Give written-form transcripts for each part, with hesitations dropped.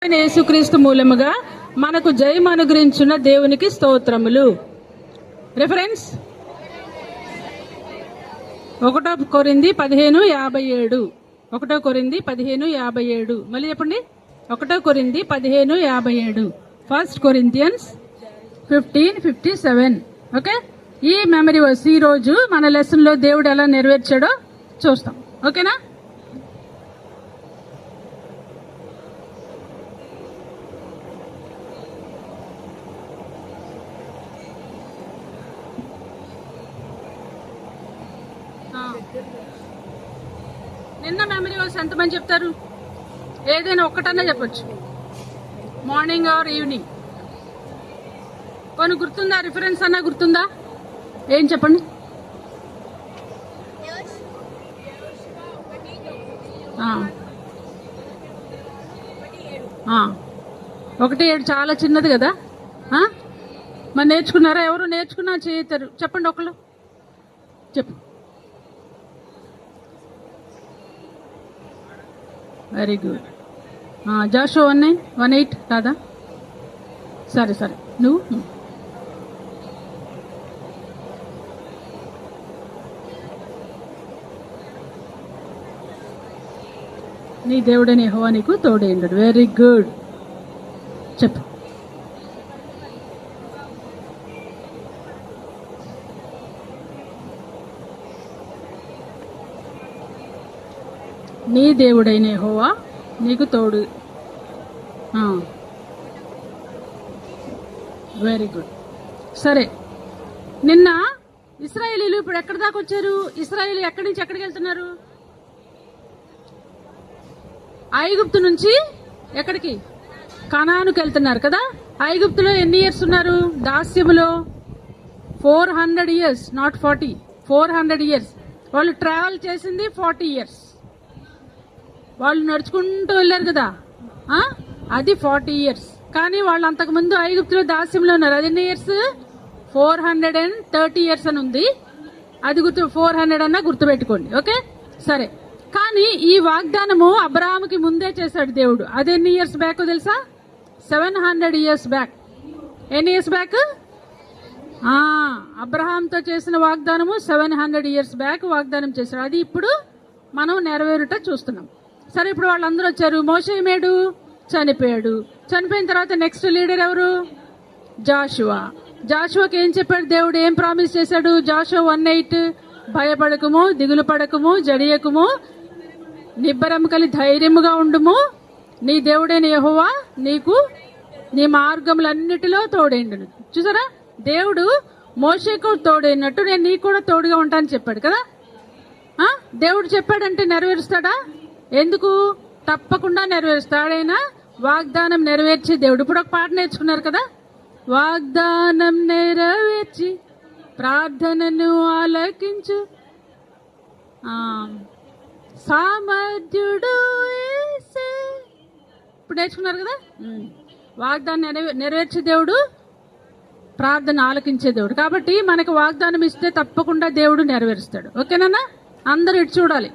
అయిన యేసుక్రీస్తు మూలముగా మనకు జయం అనుగ్రహించిన దేవునికి స్తోత్రములు. రిఫరెన్స్ 1 కొరింథీ 15:57. 1 కొరింథీ 15:57. మళ్ళీ చెప్పండి. 1 కొరింథీ 15:57. 1 కొరింథియన్స్ 15:57. ఓకే, ఈ మెమరీ వర్స్ ఈ రోజు మన లెసన్ లో దేవుడు ఎలా నెరవేర్చాడో చూస్తాం. ఓకేనా? నిన్న మెమరీ వర్స్ ఎంతమంది చెప్తారు? ఏదైనా ఒక్కటన్నా చెప్పొచ్చు, మార్నింగ్ ఆర్ ఈవినింగ్. కొన్ని గుర్తుందా? రిఫరెన్స్ అన్నా గుర్తుందా? ఏం చెప్పండి. ఒకటి 7 చాలా చిన్నది కదా. మరి నేర్చుకున్నారా? ఎవరు నేర్చుకున్నా చేయతారు? చెప్పండి ఒకళ్ళు చెప్పు. Very good. జాషువా 1:8 కాదా? సరే సరే, నువ్వు నీ దేవుడని యెహోవా నీకు తోడైండు. వెరీ గుడ్, చెప్పు. నీ దేవుడైన యెహోవా నీకు తోడు. Very good. సరే, నిన్న ఇశ్రాయేలీలు ఇప్పుడు ఎక్కడి దాకా వచ్చారు? ఇశ్రాయేలు ఎక్కడి నుంచి ఎక్కడికి వెళ్తున్నారు? ఐగుప్తు నుంచి ఎక్కడికి? కనానుకు వెళ్తున్నారు కదా. ఐగుప్తులో ఎన్ని ఇయర్స్ ఉన్నారు? దాస్యములో 400 years, నాట్ 40, 400 years. వాళ్ళు ట్రావెల్ చేసింది 40 years. వాళ్ళు నడుచుకుంటూ వెళ్ళారు కదా, అది 40 years. కానీ వాళ్ళు అంతకుముందు ఐగుప్తులో దాస్యంలో ఉన్నారు. అది ఎన్ని ఇయర్స్? 430 years అని ఉంది. అది 400 అన్నా గుర్తుపెట్టుకోండి. ఓకే, సరే. కానీ ఈ వాగ్దానము అబ్రహాముకి ముందే చేశాడు దేవుడు. అది ఎన్ని ఇయర్స్ బ్యాక్ తెలుసా? 700 years బ్యాక్. ఎన్ని ఇయర్స్ బ్యాక్? అబ్రహాంతో చేసిన వాగ్దానము 700 years బ్యాక్ వాగ్దానం చేశాడు. అది ఇప్పుడు మనం నెరవేరుట చూస్తున్నాం. సరే, ఇప్పుడు వాళ్ళందరూ వచ్చారు. మోషే ఏమేడు? చనిపోయాడు. చనిపోయిన తర్వాత నెక్స్ట్ లీడర్ ఎవరు? జాషువా. జాషువాకి ఏం చెప్పాడు దేవుడు? ఏం ప్రామిస్ చేశాడు? జాషువా 1:8, భయపడకుము, దిగులు పడకుము, జడియకుము, నిబ్బరం కలి ధైర్యముగా ఉండుము, నీ దేవుడైన యెహోవా నీకు నీ మార్గములన్నిటిలో తోడైండును. చూసారా, దేవుడు మోషేకు తోడైనట్టు నేను నీకు కూడా తోడుగా ఉంటానని చెప్పాడు కదా. దేవుడు చెప్పాడంటే నెరవేరుస్తాడా? ఎందుకు? తప్పకుండా నెరవేరుస్తాడైనా వాగ్దానం నెరవేర్చి దేవుడు. ఇప్పుడు ఒక పాట నేర్చుకున్నారు కదా, వాగ్దానం నెరవేర్చి ప్రార్థనను ఆలకించు సామర్థ్యుడు. ఇప్పుడు నేర్చుకున్నారు కదా, వాగ్దానం నెరవేర్చే దేవుడు, ప్రార్థన ఆలకించే దేవుడు. కాబట్టి మనకు వాగ్దానం ఇస్తే తప్పకుండా దేవుడు నెరవేరుస్తాడు. ఓకేనా? అందరూ ఇటు చూడాలి,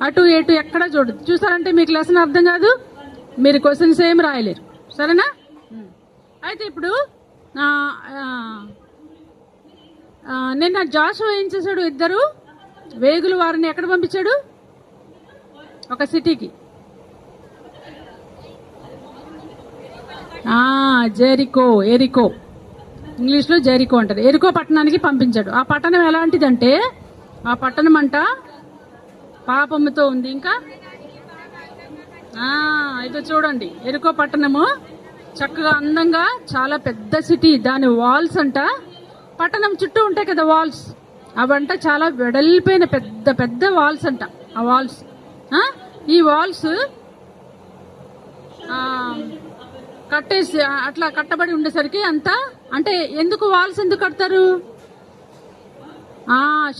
అటు ఇటు ఎక్కడ చూడదు. చూసారంటే మీకు లెసన్ అర్థం కాదు, మీరు క్వశ్చన్స్ ఏమి రాయలేరు. సరేనా? అయితే ఇప్పుడు నిన్న జాషువా ఏం చేశాడు? 2 వేగులు వారిని ఎక్కడ పంపించాడు? ఒక సిటీకి. జెరికో, ఎరికో, ఇంగ్లీష్ లో జెరికో అంటారు. ఎరికో పట్టణానికి పంపించాడు. ఆ పట్టణం ఎలాంటిదంటే, ఆ పట్టణం అంట పాపముతో ఉంది. ఇంకా ఇదో చూడండి, ఎరికో పట్టణము చక్కగా అందంగా చాలా పెద్ద సిటీ. దాని వాల్స్ అంట, పట్టణం చుట్టూ ఉంటాయి కదా వాల్స్, అవంట చాలా వెడల్పోయిన పెద్ద పెద్ద వాల్స్ అంట. ఆ వాల్స్, ఈ వాల్స్ కట్టేసి అట్లా కట్టబడి ఉండేసరికి అంతా, అంటే ఎందుకు వాల్స్ ఎందుకు కడతారు?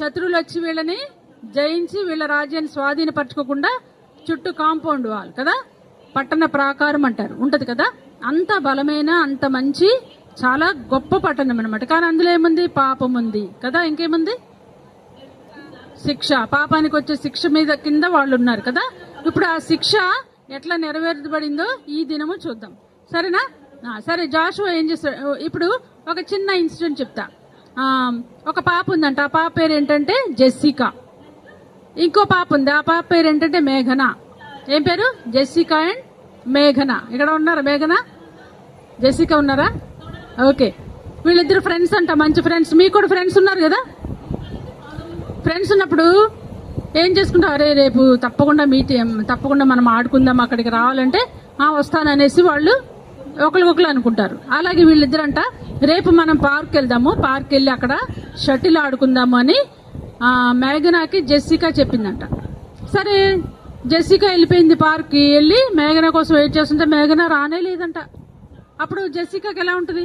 శత్రువులు వచ్చి వీళ్ళని జయించి వీళ్ళ రాజ్యాన్ని స్వాధీనపరచుకోకుండా చుట్టూ కాంపౌండ్ వాల్ కదా, పట్టణ ప్రాకారం అంటారు, ఉంటది కదా. అంత బలమైన, అంత మంచి, చాలా గొప్ప పట్టణం అనమాట. కానీ అందులో ఏముంది? పాపం ఉంది కదా. ఇంకేముంది? శిక్ష, పాపానికి వచ్చే శిక్ష మీద కింద వాళ్ళు ఉన్నారు కదా. ఇప్పుడు ఆ శిక్ష ఎట్లా నెరవేర్చబడిందో ఈ దినము చూద్దాం. సరేనా? సరే, జాషువా ఏం చేస్తాడు? ఇప్పుడు ఒక చిన్న ఇన్సిడెంట్ చెప్తా. ఒక పాప ఉందంట. ఆ పాప పేరు ఏంటంటే జెస్సికా. ఇంకో పాప ఉంది. ఆ పాప పేరు ఏంటంటే మేఘన. ఏం పేరు? జెస్సికా అండ్ మేఘన. ఇక్కడ ఉన్నారా మేఘన, జెస్సికా ఉన్నారా? ఓకే, వీళ్ళిద్దరు ఫ్రెండ్స్ అంట, మంచి ఫ్రెండ్స్. మీకు కూడా ఫ్రెండ్స్ ఉన్నారు కదా? ఫ్రెండ్స్ ఉన్నప్పుడు ఏం చేసుకుంటారు? అరే రేపు తప్పకుండా మనం ఆడుకుందాం, అక్కడికి రావాలంటే వస్తాననేసి వాళ్ళు ఒకరికొకరు అనుకుంటారు. అలాగే వీళ్ళిద్దరంట రేపు మనం పార్క్ వెళ్దాము, పార్క్ వెళ్ళి అక్కడ షటిల్ ఆడుకుందాము అని మేఘనాకి జెస్సికా చెప్పిందంట. సరే, జెస్సికా వెళ్ళిపోయింది పార్క్కి. వెళ్ళి మేఘన కోసం వెయిట్ చేస్తుంటే మేఘన రానే లేదంట. అప్పుడు జెస్సికాకి ఎలా ఉంటుంది?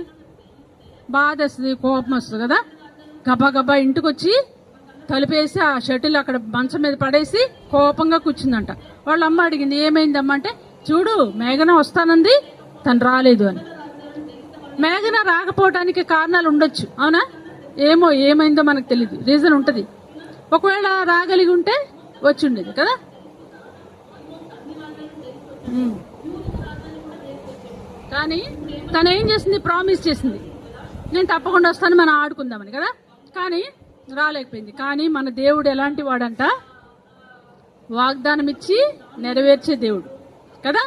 బాధ వస్తుంది, కోపం వస్తుంది కదా. గబా గబా ఇంటికి వచ్చి తలుపేసి ఆ షటిల్ అక్కడ మంచం మీద పడేసి కోపంగా కూర్చుందంట. వాళ్ళ అమ్మ అడిగింది, ఏమైందమ్మా అంటే, చూడు మేఘన వస్తానంది, తను రాలేదు అని. మేఘన రాకపోవడానికి కారణాలు ఉండొచ్చు, అవునా? ఏమైందో మనకు తెలియదు, రీజన్ ఉంటుంది. ఒకవేళ రాగలిగి ఉంటే వచ్చి ఉండేది కదా. కానీ తను ఏం చేసింది? ప్రామిస్ చేసింది, నేను తప్పకుండా వస్తాను, మనం ఆడుకుందామని కదా. కానీ రాలేకపోయింది. కానీ మన దేవుడు ఎలాంటి వాడంట? వాగ్దానం ఇచ్చి నెరవేర్చే దేవుడు కదా.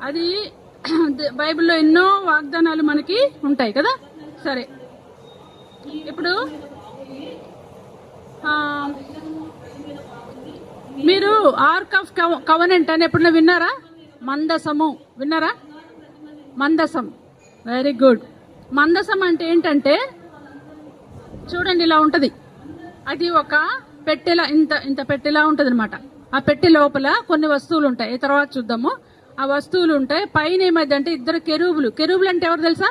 అది బైబిల్లో ఎన్నో వాగ్దానాలు మనకి ఉంటాయి కదా. సరే, ఇప్పుడు మీరు ఆర్క్ ఆఫ్ కవనెంట్ అని ఎప్పుడన్నా విన్నారా? మందసము విన్నారా? మందసం, వెరీ గుడ్. మందసం అంటే ఏంటంటే చూడండి, ఇలా ఉంటది. అది ఒక పెట్టెలా, ఇంత పెట్టెలా ఉంటది అనమాట. ఆ పెట్టె లోపల కొన్ని వస్తువులు ఉంటాయి, తర్వాత చూద్దాము. ఆ వస్తువులు ఉంటాయి. పైన ఏమైంది అంటే ఇద్దరు కెరూబులు అంటే ఎవరు తెలుసా?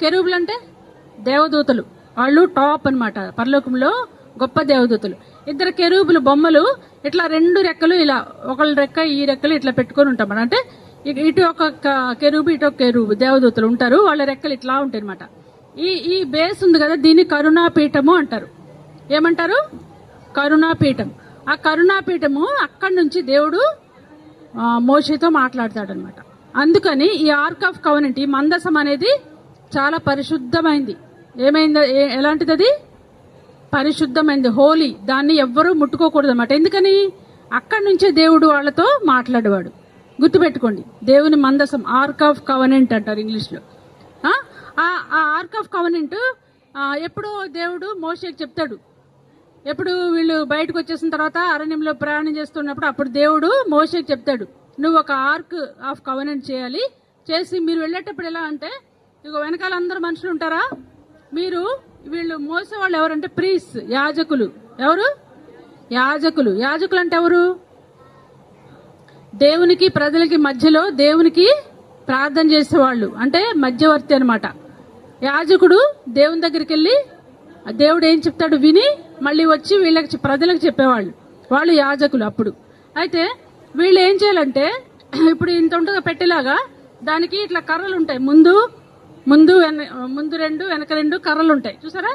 కెరూబులు అంటే దేవదూతలు. వాళ్ళు టాప్ అన్నమాట, పరలోకంలో గొప్ప దేవదూతలు. ఇద్దరు కెరూబులు బొమ్మలు ఇట్లా రెండు రెక్కలు, ఇలా ఒకళ్ళ రెక్క ఈ రెక్కలు ఇట్లా పెట్టుకొని ఉంటాం. అంటే ఇటు ఒక కెరూబు, ఇటు ఒక కెరూబు, దేవదూతలు ఉంటారు. వాళ్ళ రెక్కలు ఇట్లా ఉంటాయి అనమాట. ఈ బేస్ ఉంది కదా, దీన్ని కరుణాపీఠము అంటారు. ఏమంటారు? కరుణాపీఠం. ఆ కరుణాపీఠము అక్కడి నుంచి దేవుడు మోషేతో మాట్లాడతాడు అనమాట. అందుకని ఈ ఆర్క్ ఆఫ్ కవనెంట్, ఈ మందసం అనేది చాలా పరిశుద్ధమైంది. ఏమైంది? ఎలాంటిది? అది పరిశుద్ధమైంది, హోలీ. దాన్ని ఎవ్వరూ ముట్టుకోకూడదు అనమాట. ఎందుకని? అక్కడి నుంచే దేవుడు వాళ్ళతో మాట్లాడేవాడు. గుర్తుపెట్టుకోండి, దేవుని మందసం ఆర్క్ ఆఫ్ కవనెంట్ అంటారు ఇంగ్లీష్లో. ఆ ఆర్క్ ఆఫ్ కవనెంట్ ఎప్పుడు దేవుడు మోషేకి చెప్తాడు. ఎప్పుడు వీళ్ళు బయటకు వచ్చేసిన తర్వాత అరణ్యంలో ప్రయాణం చేస్తున్నప్పుడు అప్పుడు దేవుడు మోషేకి చెప్తాడు, నువ్వు ఒక ఆర్క్ ఆఫ్ కవనెంట్ చేయాలి. చేసి మీరు వెళ్ళేటప్పుడు ఎలా అంటే, ఇక వెనకాల అందరు మనుషులు ఉంటారా, వీళ్ళు మోసే వాళ్ళు ఎవరంటే ప్రీస్, యాజకులు. ఎవరు? యాజకులు. యాజకులు అంటే ఎవరు? దేవునికి ప్రజలకి మధ్యలో దేవునికి ప్రార్థన చేసేవాళ్ళు, అంటే మధ్యవర్తి అనమాట. యాజకుడు దేవుని దగ్గరికి వెళ్ళి దేవుడు ఏం చెప్తాడు విని మళ్ళీ వచ్చి వీళ్ళకి ప్రజలకు చెప్పేవాళ్ళు, వాళ్ళు యాజకులు అప్పుడు. అయితే వీళ్ళు ఏం చేయాలంటే, ఇప్పుడు ఇంత ఉంటుంది పెట్టేలాగా, దానికి ఇట్లా కర్రలు ఉంటాయి. ముందు రెండు, వెనక రెండు కర్రలు ఉంటాయి, చూసారా?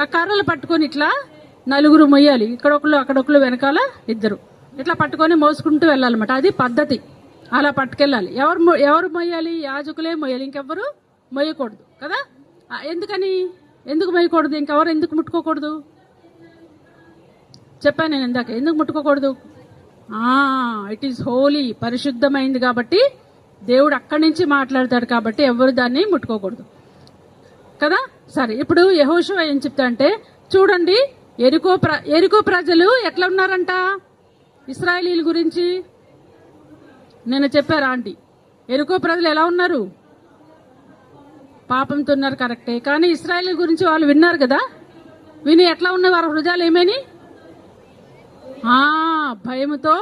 ఆ కర్రలు పట్టుకొని ఇట్లా నలుగురు మొయ్యాలి. ఇక్కడొకళ్ళు అక్కడొకళ్ళు, వెనకాల ఇద్దరు, ఇట్లా పట్టుకొని మోసుకుంటూ వెళ్ళాలన్నమాట. అది పద్ధతి, అలా పట్టుకెళ్ళాలి. ఎవరు మొయ్యాలి? యాజకులే మొయ్యాలి, ఇంకెవ్వరు మొయ్యకూడదు కదా. ఎందుకు మొయ్యకూడదు? ఇంకెవరు ఎందుకు ముట్టుకోకూడదు? చెప్పాను నేను ఇందాక, ఎందుకు ముట్టుకోకూడదు? ఇట్ ఈస్ హోలీ, పరిశుద్ధమైంది కాబట్టి, దేవుడు అక్కడి నుంచి మాట్లాడతాడు కాబట్టి ఎవరు దాన్ని ముట్టుకోకూడదు కదా. సరే, ఇప్పుడు యెహోషువ ఏం చెప్తా అంటే, చూడండి, ఎరికో ప్రజలు ఎట్లా ఉన్నారంట? ఇశ్రాయేలీల గురించి నేను చెప్పారా ఆంటీ? ఎరికో ప్రజలు ఎలా ఉన్నారు? పాపంతో ఉన్నారు, కరెక్టే. కానీ ఇశ్రాయేలీల గురించి వాళ్ళు విన్నారు కదా. విని ఎట్లా ఉన్నాయి? వారి హృదయాలు ఏమని? భయముతో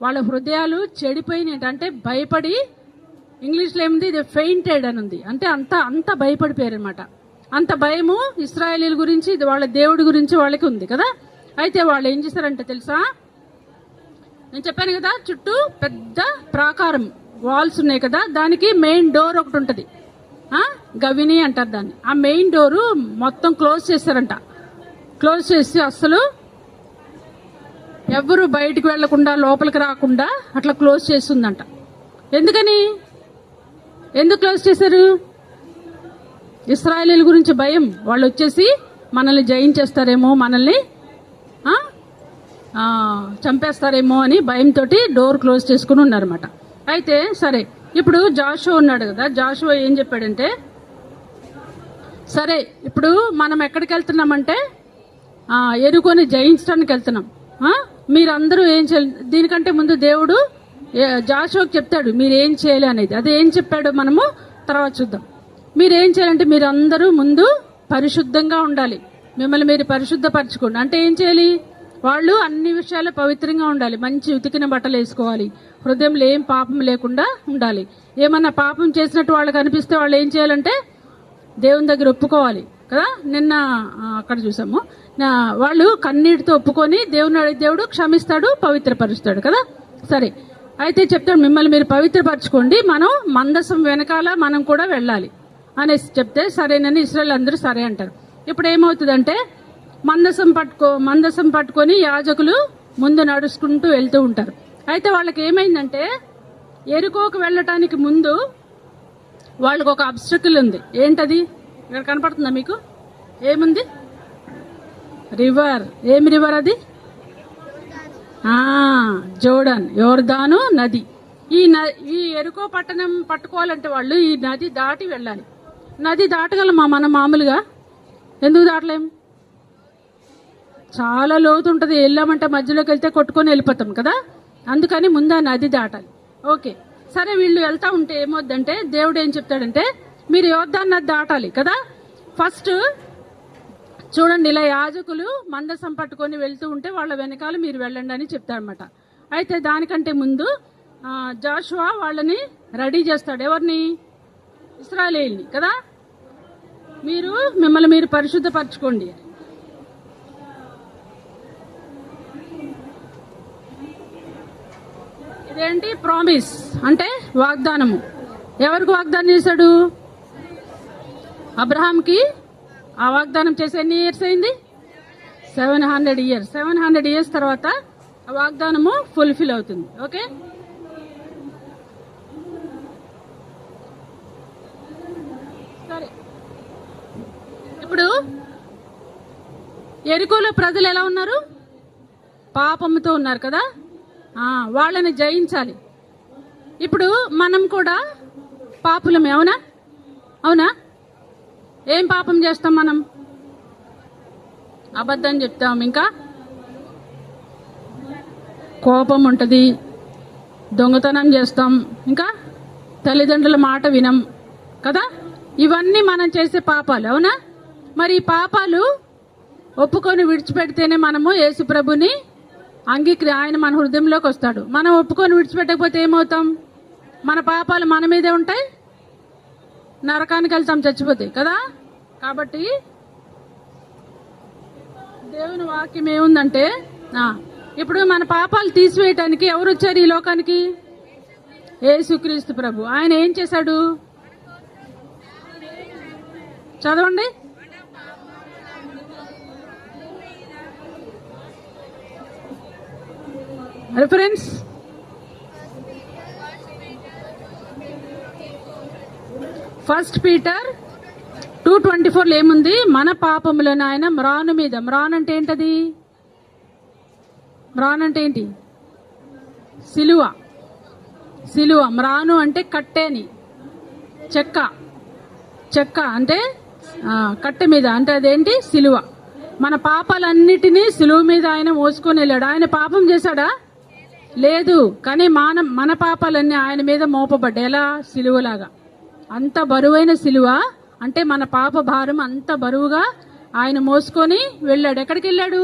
వాళ్ళ హృదయాలు చెడిపోయినాయి. అంటే భయపడి, ఇంగ్లీష్లో ఏముంది? ఇది ఫెయింటెడ్ అని ఉంది. అంటే అంత భయపడిపోయారు అనమాట. అంత భయము ఇశ్రాయేలీల గురించి, వాళ్ళ దేవుడి గురించి వాళ్ళకి ఉంది కదా. అయితే వాళ్ళు ఏం చేశారంటే తెలుసా? నేను చెప్పాను కదా, చుట్టూ పెద్ద ప్రాకారం, వాల్స్ ఉన్నాయి కదా, దానికి మెయిన్ డోర్ ఒకటి ఉంటుంది, గవిని అంటారు దాన్ని. ఆ మెయిన్ డోరు మొత్తం క్లోజ్ చేశారంట. క్లోజ్ చేసి అస్సలు ఎవరు బయటికి వెళ్లకుండా లోపలికి రాకుండా అట్లా క్లోజ్ చేస్తుందంట. ఎందుకని? ఎందుకు క్లోజ్ చేశారు? ఇశ్రాయేలీయుల గురించి భయం. వాళ్ళు వచ్చేసి మనల్ని జయించేస్తారేమో, మనల్ని చంపేస్తారేమో అని భయంతో డోర్ క్లోజ్ చేసుకుని ఉన్నారన్నమాట. అయితే సరే, ఇప్పుడు జాషువా ఉన్నాడు కదా, జాషువా ఏం చెప్పాడంటే, సరే ఇప్పుడు మనం ఎక్కడికి వెళ్తున్నామంటే ఎరుకోని జయించడానికి వెళ్తున్నాం. మీరందరూ ఏం చేయాలి? దీనికంటే ముందు దేవుడు జాషువాకు చెప్తాడు మీరేం చేయాలి అనేది. అది ఏం చెప్పాడో మనము తర్వాత చూద్దాం. మీరేం చేయాలంటే మీరందరూ ముందు పరిశుద్ధంగా ఉండాలి, మిమ్మల్ని మీరు పరిశుద్ధపరచుకోండి. అంటే ఏం చేయాలి? వాళ్ళు అన్ని విషయాల్లో పవిత్రంగా ఉండాలి, మంచి ఉతికిన బట్టలు వేసుకోవాలి, హృదయంలో ఏం పాపం లేకుండా ఉండాలి. ఏమన్నా పాపం చేసినట్టు వాళ్ళకి అనిపిస్తే వాళ్ళు ఏం చేయాలంటే దేవుని దగ్గర ఒప్పుకోవాలి కదా. నిన్న అక్కడ చూసాము, వాళ్ళు కన్నీటితో ఒప్పుకొని దేవుని అడిగి దేవుడు క్షమిస్తాడు, పవిత్రపరుస్తాడు కదా. సరే, అయితే చెప్తాడు మిమ్మల్ని మీరు పవిత్రపరచుకోండి, మనం మందసం వెనకాల మనం కూడా వెళ్ళాలి అనేసి చెప్తే సరేనని ఇశ్రాయేలు అందరూ సరే అంటారు. ఇప్పుడు ఏమవుతుందంటే మందసం పట్టుకొని యాజకులు ముందు నడుచుకుంటూ వెళ్తూ ఉంటారు. అయితే వాళ్ళకి ఏమైందంటే ఎరుకోకు వెళ్ళటానికి ముందు వాళ్ళకు ఒక అబ్స్టకిల్ ఉంది. ఏంటది? ఇక్కడ కనపడుతుందా మీకు? ఏముంది? రివర్. ఏమి రివర్ అది? జోర్డాన్, యోర్దాను నది. ఈ ఎరుకో పట్టణం పట్టుకోవాలంటే వాళ్ళు ఈ నది దాటి వెళ్ళాలి. నది దాటగలమా మనం మామూలుగా? ఎందుకు దాటలేం? చాలా లోతు ఉంటుంది, వెళ్ళామంటే మధ్యలోకి వెళ్తే కొట్టుకొని వెళ్ళిపోతాం కదా. అందుకని ముందు ఆ నది దాటాలి. ఓకే, సరే, వీళ్ళు వెళ్తా ఉంటే ఏమవుద్దంటే దేవుడు ఏం చెప్తాడంటే మీరు యోర్దాను నది దాటాలి కదా. ఫస్ట్ చూడండి, ఇలా యాజకులు మందసం పట్టుకొని వెళ్తూ ఉంటే వాళ్ళ వెనకాల మీరు వెళ్ళండి అని చెప్తాడనమాట. అయితే దానికంటే ముందు జాషువా వాళ్ళని రెడీ చేస్తాడు. ఎవరిని? ఇశ్రాయేలీయుల్ని కదా. మిమ్మల్ని మీరు పరిశుద్ధపరచుకోండి. ఇదేంటి? ప్రామిస్ అంటే వాగ్దానము. ఎవరికి వాగ్దానం చేశాడు? అబ్రహాంకి. ఆ వాగ్దానం చేసి ఎన్ని ఇయర్స్ అయింది? 700 ఇయర్స్. 700 ఇయర్స్ తర్వాత ఆ వాగ్దానము ఫుల్ఫిల్ అవుతుంది. ఓకే, సరే. ఇప్పుడు యెరికోలో ప్రజలు ఎలా ఉన్నారు? పాపముతో ఉన్నారు కదా. వాళ్ళని జయించాలి. ఇప్పుడు మనం కూడా పాపులమే, అవునా? అవునా? ఏం పాపం చేస్తాం మనం? అబద్ధం చెప్తాం, ఇంకా కోపం ఉంటుంది, దొంగతనం చేస్తాం, ఇంకా తల్లిదండ్రుల మాట వినం కదా. ఇవన్నీ మనం చేసే పాపాలు, అవునా? మరి ఈ పాపాలు ఒప్పుకొని విడిచిపెడితేనే మనము యేసు ప్రభుని ఆయన మన హృదయంలోకి వస్తాడు. మనం ఒప్పుకొని విడిచిపెట్టకపోతే ఏమవుతాం? మన పాపాలు మన మీదే ఉంటాయి, నరకానికి వెళ్తాం చచ్చిపోతాయి కదా. కాబట్టి దేవుని వాక్యం ఏముందంటే ఇప్పుడు మన పాపాలు తీసివేయటానికి ఎవరు వచ్చారు ఈ లోకానికి? యేసుక్రీస్తు ప్రభు. ఆయన ఏం చేశాడు? చదవండి. రిఫరెన్స్ ఫస్ట్ పీటర్ 2:24 ఏముంది? మన పాపములను ఆయన మ్రాను మీద. మ్రాన్ అంటే ఏంటది? మ్రాన్ అంటే ఏంటి? సిలువ. సిలువ. మ్రాను అంటే కట్టేని, చెక్క అంటే కట్టె మీద, అంటే అదేంటి? సిలువ. మన పాపాలన్నిటినీ సిలువ మీద ఆయన మోసుకొని వెళ్ళాడు. ఆయన పాపం చేశాడా? లేదు. కానీ మన పాపాలన్నీ ఆయన మీద మోపబడ్డాయి. ఎలా? సిలువలాగా. అంత బరువైన సిలువ అంటే మన పాప భారం అంత బరువుగా ఆయన మోసుకొని వెళ్ళాడు. ఎక్కడికి వెళ్ళాడు?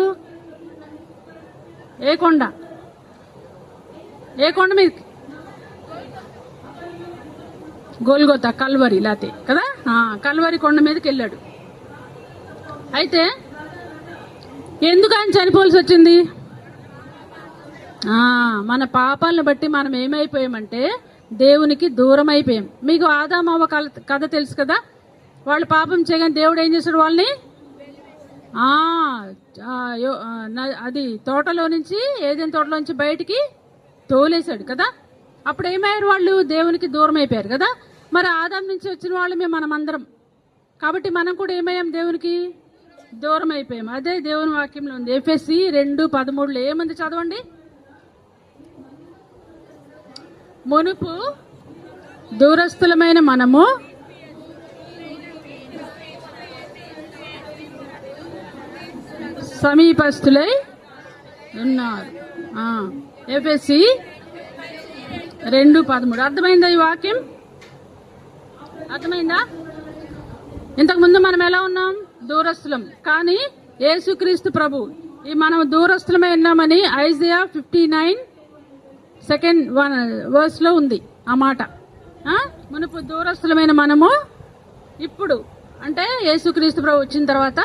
ఏ కొండ మీద? గోల్గోతా, కల్వరి లాతే కదా. కల్వరి కొండ మీదకి వెళ్ళాడు. అయితే ఎందుకు ఆయన చనిపోవాల్సి వచ్చింది? మన పాపాలను బట్టి మనం ఏమైపోయామంటే దేవునికి దూరం అయిపోయాం. మీకు ఆదాము అవ్వ కథ తెలుసు కదా. వాళ్ళు పాపం చేయగానే దేవుడు ఏం చేశాడు? వాళ్ళని ఆ, అది తోటలో నుంచి ఏదైనా తోటలో నుంచి బయటికి తోలేశాడు కదా. అప్పుడు ఏమయ్యారు వాళ్ళు? దేవునికి దూరం అయిపోయారు కదా. మరి ఆదాం నుంచి వచ్చిన వాళ్ళమే మనమందరం. కాబట్టి మనం కూడా ఏమయ్యాం? దేవునికి దూరం అయిపోయాం. అదే దేవుని వాక్యంలో ఉంది. ఎఫెసీ 2:13 ఏముంది చదవండి. మునుపు దూరస్థులమైన మనము సమీపస్థులై ఉన్నారు. ఎఫెసీ 2:13 అర్థమైందా? ఈ వాక్యం అర్థమైందా? ఇంతకుముందు మనం ఎలా ఉన్నాం? దూరస్థులం. కానీ యేసుక్రీస్తు ప్రభు ఈ మనం దూరస్థులమై ఉన్నామని ఐజయా 59:1 లో ఉంది ఆ మాట. మునుపు దూరస్థులమైన మనము ఇప్పుడు అంటే యేసుక్రీస్తు ప్రభు వచ్చిన తర్వాత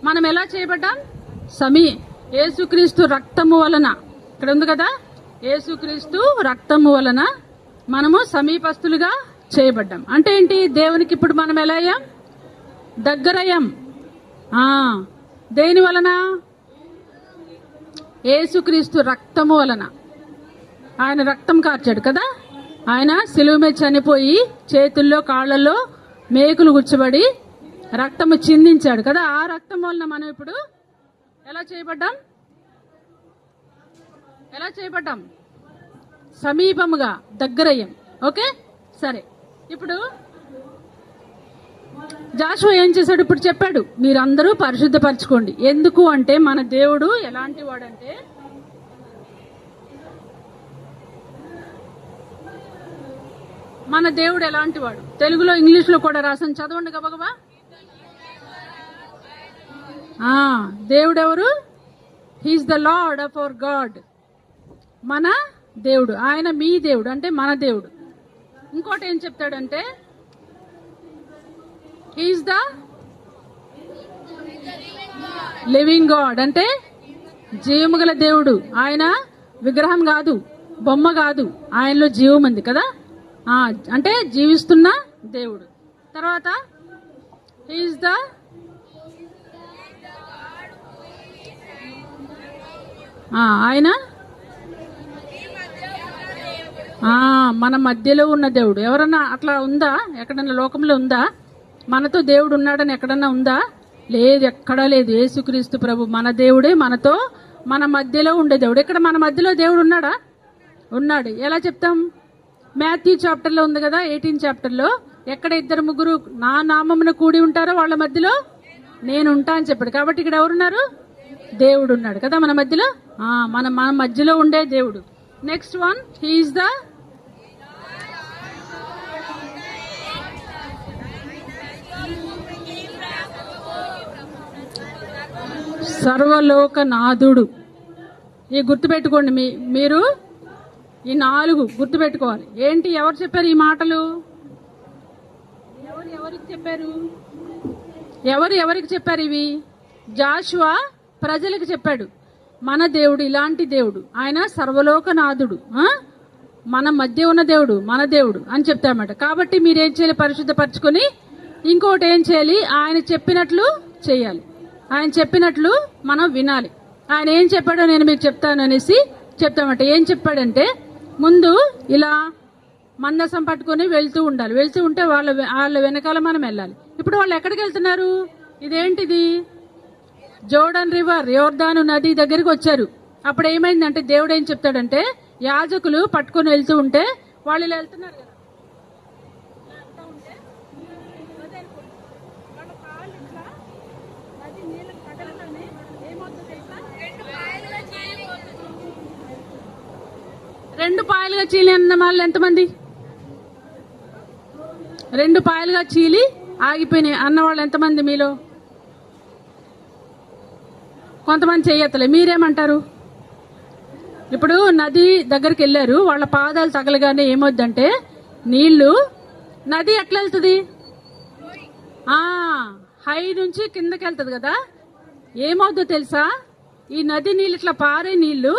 మనం ఎలా చేయబడ్డాం? యేసుక్రీస్తు రక్తము వలన, ఇక్కడ ఉంది కదా, యేసుక్రీస్తు రక్తము వలన మనము సమీపస్తులుగా చేయబడ్డాం. అంటే ఏంటి? దేవునికి ఇప్పుడు మనం ఎలా అయ్యాం? దగ్గరయ్యాం. దేని వలన? యేసుక్రీస్తు రక్తము వలన. ఆయన రక్తం కార్చాడు కదా. ఆయన సిలువ మీద చనిపోయి చేతుల్లో కాళ్ళల్లో మేకులు గుచ్చబడి రక్తము చిందించాడు కదా. ఆ రక్తం వలన మనం ఇప్పుడు ఎలా చేయబడ్డాం? ఎలా చేయబడ్డాం? సమీపముగా దగ్గరయ్యాం. ఓకే, సరే. ఇప్పుడు జాషువా ఏం చేశాడు? ఇప్పుడు చెప్పాడు, మీరందరూ పరిశుద్ధపరచుకోండి. ఎందుకు అంటే మన దేవుడు ఎలాంటి వాడంటే, మన దేవుడు ఎలాంటి వాడు? తెలుగులో ఇంగ్లీష్లో కూడా రాసాను, చదవండి గబగబా. దేవుడు ఎవరు? He is the lord of our god. మన దేవుడు. ఆయన మీ దేవుడు అంటే మన దేవుడు. ఇంకోటి ఏం చెప్తాడంటే, హీఈస్ ద లివింగ్ గాడ్ అంటే జీవము గల దేవుడు. ఆయన విగ్రహం కాదు, బొమ్మ కాదు, ఆయనలో జీవం ఉంది కదా. అంటే జీవిస్తున్న దేవుడు. తర్వాత హీఈస్ ద ఆయన మన మధ్యలో ఉన్న దేవుడు. ఎవరన్నా అట్లా ఉందా? ఎక్కడన్నా లోకంలో ఉందా? మనతో దేవుడు ఉన్నాడని ఎక్కడన్నా ఉందా? లేదు, ఎక్కడా లేదు. యేసుక్రీస్తు ప్రభు మన దేవుడే, మనతో మన మధ్యలో ఉండే దేవుడు. ఇక్కడ మన మధ్యలో దేవుడు ఉన్నాడా? ఉన్నాడు. ఎలా చెప్తాం? మాథ్యూ చాప్టర్లో ఉంది కదా, 18 చాప్టర్లో, ఎక్కడ 2-3 నా నామమున కూడి ఉంటారో వాళ్ళ మధ్యలో నేను ఉంటా అని చెప్పాడు. కాబట్టి ఇక్కడ ఎవరున్నారు? దేవుడు ఉన్నాడు కదా మన మధ్యలో. మన మధ్యలో ఉండే దేవుడు. నెక్స్ట్ వన్, హీఈస్ ద సర్వలోకనాథుడు. ఈ గుర్తుపెట్టుకోండి. మీరు ఈ 4 గుర్తుపెట్టుకోవాలి. ఏంటి? ఎవరు చెప్పారు ఈ మాటలు? ఎవరికి చెప్పారు? ఎవరికి చెప్పారు ఇవి? జాషువా ప్రజలకు చెప్పాడు. మన దేవుడు ఇలాంటి దేవుడు, ఆయన సర్వలోకనాథుడు, మన మధ్య ఉన్న దేవుడు, మన దేవుడు అని చెప్తామట. కాబట్టి మీరేం చేయాలి? పరిశుద్ధపరచుకొని ఇంకోటి ఏం చేయాలి? ఆయన చెప్పినట్లు చేయాలి. ఆయన చెప్పినట్లు మనం వినాలి. ఆయన ఏం చెప్పాడో నేను మీకు చెప్తాను అనేసి చెప్తామట. ఏం చెప్పాడంటే, ముందు ఇలా మందసం పట్టుకొని వెళ్తూ ఉండాలి. వెళ్తూ ఉంటే వాళ్ళ వెనకాల మనం వెళ్ళాలి. ఇప్పుడు వాళ్ళు ఎక్కడికి వెళ్తున్నారు? ఇదేంటిది? జోర్డన్ రివర్, యోర్దాను నది దగ్గరికి వచ్చారు. అప్పుడు ఏమైందంటే, దేవుడు ఏం చెప్తాడంటే, యాజకులు పట్టుకొని వెళ్తూ ఉంటే వాళ్ళు ఇలా వెళ్తున్నారు కదా, రెండు పాయలుగా చీలి అన్న వాళ్ళు ఎంతమంది? 2 పాయలుగా చీలి ఆగిపోయినాయి అన్నవాళ్ళు ఎంతమంది మీలో? కొంతమంది చెయ్యత్తలే. మీరేమంటారు? ఇప్పుడు నది దగ్గరికి వెళ్ళారు, వాళ్ళ పాదాలు తగలగానే ఏమవుద్దంటే నీళ్లు, నది ఎట్లా వెళ్తుంది? హై నుంచి కిందకి వెళ్తుంది కదా. ఏమవుద్దో తెలుసా? ఈ నది నీళ్ళు ఇట్లా పారే నీళ్లు,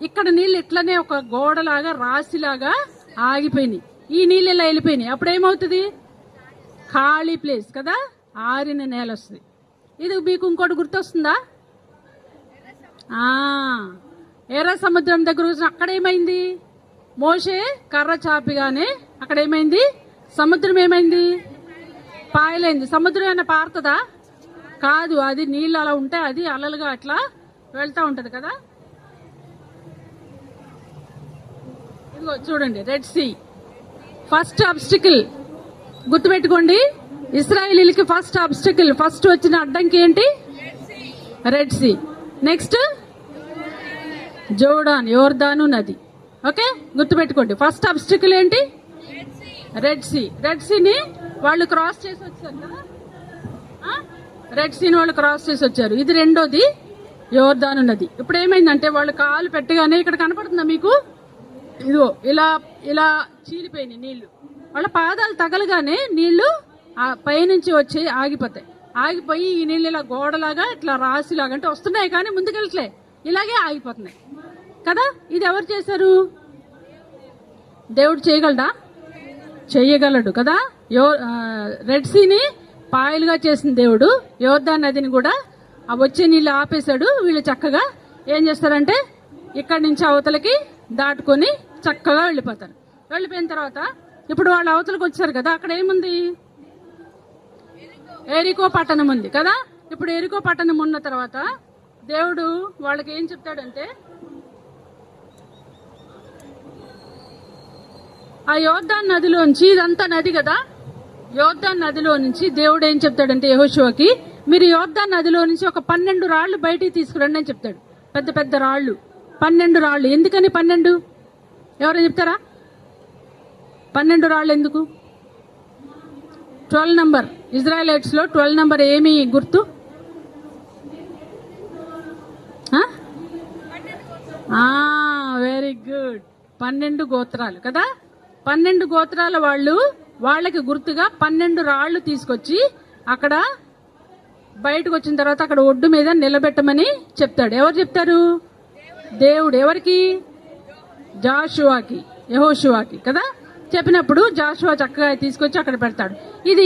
ఇక్కడ నీళ్ళు ఇట్లనే ఒక గోడలాగా రాశిలాగా ఆగిపోయినాయి. ఈ నీళ్ళు ఇలా వెళ్ళిపోయినాయి. అప్పుడు ఏమవుతుంది? ఖాళీ ప్లేస్ కదా, ఆరిన నేల వస్తుంది. ఇది మీకు ఇంకోటి గుర్తొస్తుందా? ఎర్ర సముద్రం దగ్గర కూర్చుని అక్కడ ఏమైంది? మోషే కర్ర చాపిగానే అక్కడ ఏమైంది? సముద్రం ఏమైంది? పాయలైంది. సముద్రం ఏమైనా పారుతుందా? కాదు, అది నీళ్ళు అలా ఉంటే అది అలలుగా అట్లా వెళ్తా ఉంటది కదా. ఇదిగో చూడండి, రెడ్ సీ ఫస్ట్ అబ్స్టికల్. గుర్తుపెట్టుకోండి, ఇశ్రాయేలీలకి ఫస్ట్ అబ్స్టికల్, ఫస్ట్ వచ్చిన అడ్డంకి ఏంటి? Red see. నెక్స్ట్ జోర్డాన్, యోర్దాను నది. ఓకే, గుర్తుపెట్టుకోండి. ఫస్ట్ అబ్స్టికల్ ఏంటి? Red sea. రెడ్ సీని వాళ్ళు క్రాస్ చేసి వచ్చారు కదా. రెడ్ సీని వాళ్ళు క్రాస్ చేసి వచ్చారు. ఇది రెండోది యోర్దాను నది. ఇప్పుడు ఏమైందంటే వాళ్ళు కాలు పెట్టగానే ఇక్కడ కనపడుతుందా మీకు? ఇదిగో ఇలా ఇలా చీలిపోయినాయి నీళ్లు. వాళ్ళ పాదాలు తగలగానే నీళ్లు పైనుంచి వచ్చి ఆగిపోతాయి. ఆగిపోయి ఈ నీళ్ళు ఇలా గోడలాగా ఇట్లా రాశిలాగా అంటే వస్తున్నాయి కానీ ముందుకెళ్ళట్లే, ఇలాగే ఆగిపోతున్నాయి కదా. ఇది ఎవరు చేశారు? దేవుడు చేయగలడా? చెయ్యగలడు కదా. రెడ్ సీని పాయలుగా చేసిన దేవుడు యోర్దాను నదిని కూడా వచ్చే నీళ్ళు ఆపేశాడు. వీళ్ళు చక్కగా ఏం చేస్తారంటే ఇక్కడి నుంచి అవతలకి దాటుకొని చక్కగా వెళ్ళిపోతారు. వెళ్ళిపోయిన తర్వాత ఇప్పుడు వాళ్ళు అవతలకు వచ్చారు కదా, అక్కడ ఏముంది? ఎరికో పట్టణం ఉంది కదా. ఇప్పుడు ఎరికో పట్టణం ఉన్న తర్వాత దేవుడు వాళ్ళకి ఏం చెప్తాడంటే, ఆ యోర్దాను నదిలోంచి, ఇదంతా నది కదా, యోర్దాను నదిలో నుంచి దేవుడు ఏం చెప్తాడంటే యెహోషువకి, మీరు యోర్దాను నదిలో నుంచి ఒక 12 రాళ్లు బయటికి తీసుకురండి అని చెప్తాడు. పెద్ద పెద్ద రాళ్లు, 12 రాళ్లు. ఎందుకని 12? ఎవరైనా చెప్తారా? 12 రాళ్లు ఎందుకు? 12 నంబర్, ఇజ్రాయలైట్స్ లో 12 నంబర్ ఏమి గుర్తు? వెరీ గుడ్, 12 గోత్రాలు కదా. 12 గోత్రాల వాళ్ళకి గుర్తుగా 12 రాళ్లు తీసుకొచ్చి అక్కడ బయటకు వచ్చిన తర్వాత అక్కడ ఒడ్డు మీద నిలబెట్టమని చెప్తాడు. ఎవరు చెప్తారు? దేవుడు. ఎవరికి? జాషువాకి, యెహోషువాకి కదా. చెప్పినప్పుడు జాషువా చక్కగా తీసుకొచ్చి అక్కడ పెడతాడు. ఇది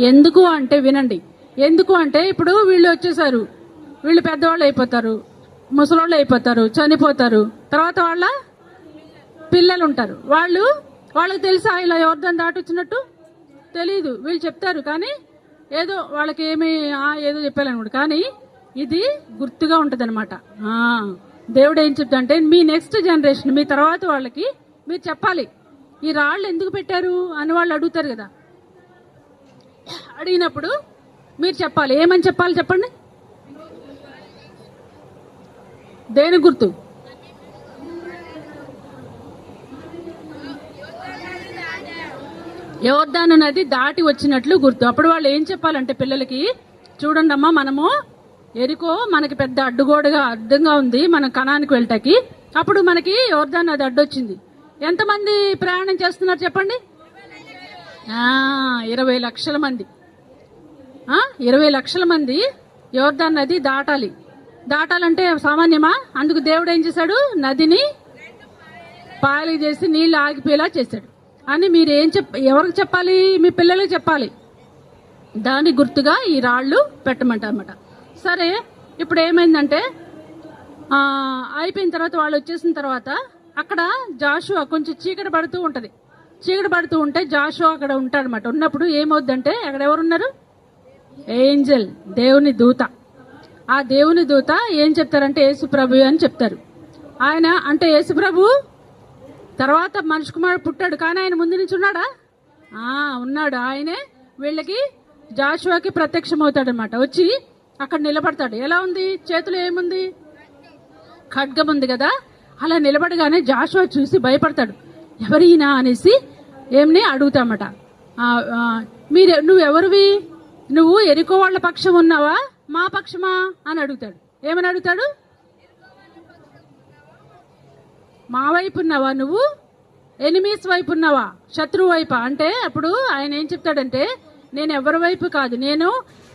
ఎందుకు అంటే వినండి, ఎందుకు అంటే ఇప్పుడు వీళ్ళు వచ్చేసారు, వీళ్ళు పెద్దవాళ్ళు అయిపోతారు, ముసలోళ్ళు అయిపోతారు, చనిపోతారు, తర్వాత వాళ్ళ పిల్లలు ఉంటారు. వాళ్ళకి తెలుసా ఇలా యోర్దాను దాటొచ్చినట్టు? తెలీదు. వీళ్ళు చెప్తారు కానీ ఏదో వాళ్ళకి ఏదో చెప్పాలనుకోండి, కానీ ఇది గుర్తుగా ఉంటది అనమాట. దేవుడు ఏం చెప్తాడంటే మీ నెక్స్ట్ జనరేషన్, మీ తర్వాత వాళ్ళకి మీరు చెప్పాలి, ఈ రాళ్ళు ఎందుకు పెట్టారు అని వాళ్ళు అడుగుతారు కదా. అడిగినప్పుడు మీరు చెప్పాలి. ఏమని చెప్పాలి చెప్పండి? దేని గుర్తు? యోర్దాను నది దాటి వచ్చినట్లు గుర్తు. అప్పుడు వాళ్ళు ఏం చెప్పాలంటే పిల్లలకి, చూడండి అమ్మా, మనము ఎరికో మనకి పెద్ద అడ్డుగోడగా అడ్డంగా ఉంది మనం కనానికి వెళ్ళటానికి. అప్పుడు మనకి యోర్దాను నది అడ్డొచ్చింది. ఎంతమంది ప్రయాణం చేస్తున్నారు చెప్పండి? 20 లక్షల మంది. 20 లక్షల మంది యోర్దాను నది దాటాలంటే సామాన్యమా? అందుకు దేవుడు ఏం చేశాడు? నదిని పాయలు చేసి నీళ్లు ఆగిపోయేలా చేశాడు అని మీరు ఎవరికి చెప్పాలి? మీ పిల్లలకు చెప్పాలి. దాని గుర్తుగా ఈ రాళ్లు పెట్టమంటారన్నమాట. సరే, ఇప్పుడు ఏమైందంటే అయిపోయిన తర్వాత వాళ్ళు వచ్చేసిన తర్వాత అక్కడ జాషువా కొంచెం చీకటి పడుతూ ఉంటది. చీకటి పడుతూ ఉంటే జాషువా అక్కడ ఉంటాడనమాట. ఉన్నప్పుడు ఏమవుద్దంటే అక్కడ ఎవరున్నారు? ఏంజల్, దేవుని దూత. ఆ దేవుని దూత ఏం చెప్తారంటే యేసుప్రభు అని చెప్తారు. ఆయన అంటే యేసుప్రభు తర్వాత మనిషి కుమారుడు పుట్టాడు, కానీ ఆయన ముందు నుంచి ఉన్నాడా? ఉన్నాడు. ఆయనే వీళ్ళకి జాషువాకి ప్రత్యక్షమవుతాడనమాట. వచ్చి అక్కడ నిలబడతాడు. ఎలా ఉంది? చేతిలో ఏముంది? ఖడ్గం ఉంది కదా. అలా నిలబడగానే జాషువా చూసి భయపడతాడు. ఎవరైనా అనేసి ఏమని అడుగుతామట. నువ్వెవరివి? నువ్వు ఎరికో వాళ్ళ పక్షం ఉన్నావా మా పక్షమా అని అడుగుతాడు. ఏమని అడుగుతాడు? మా వైపు ఉన్నావా నువ్వు? ఎనిమీస్ వైపు ఉన్నావా? శత్రువు వైపా? అంటే అప్పుడు ఆయన ఏం చెప్తాడంటే, నేను ఎవరి వైపు కాదు, నేను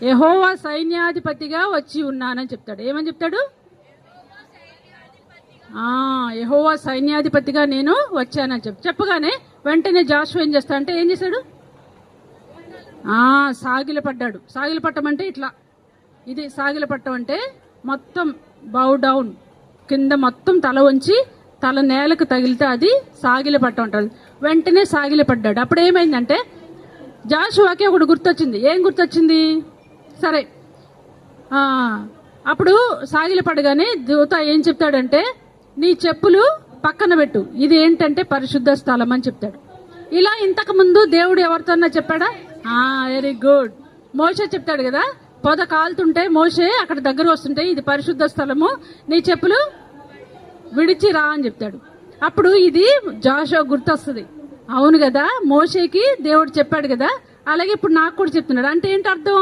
యెహోవా సైన్యాధిపతిగా వచ్చి ఉన్నానని చెప్తాడు. ఏమని చెప్తాడు? యెహోవా సైన్యాధిపతిగా నేను వచ్చానని చెప్పగానే వెంటనే జాషువా ఏం చేస్తాడంటే, ఏం చేశాడు? సాగిలపడ్డాడు. సాగిలపట్టం అంటే ఇట్లా, ఇది సాగిలపట్టం అంటే మొత్తం బౌ డౌన్, కింద మొత్తం తల వంచి తల నేలకు తగిలితే అది సాగిలపట్టం అంటారు. వెంటనే సాగిలపడ్డాడు. అప్పుడు ఏమైందంటే జాషువాకి ఒకటి గుర్తొచ్చింది. ఏం గుర్తొచ్చింది? సరే, అప్పుడు సాగిలపడగానే దూత ఏం చెప్తాడంటే, నీ చెప్పులు పక్కన పెట్టు, ఇది ఏంటంటే పరిశుద్ధ స్థలం అని చెప్తాడు. ఇలా ఇంతకు ముందు దేవుడు ఎవరితోన్నా చెప్పాడా? Very good. మోషే చెప్తాడు కదా, పొద కాలుతుంటే మోషే అక్కడ దగ్గర వస్తుంటే ఇది పరిశుద్ధ స్థలము, నీ చెప్పులు విడిచి రా అని చెప్తాడు. అప్పుడు ఇది జాషువా గుర్తొస్తుంది. అవును కదా, మోషేకి దేవుడు చెప్పాడు కదా, అలాగే ఇప్పుడు నాకు కూడా చెప్తున్నాడు. అంటే ఏంటి అర్థం?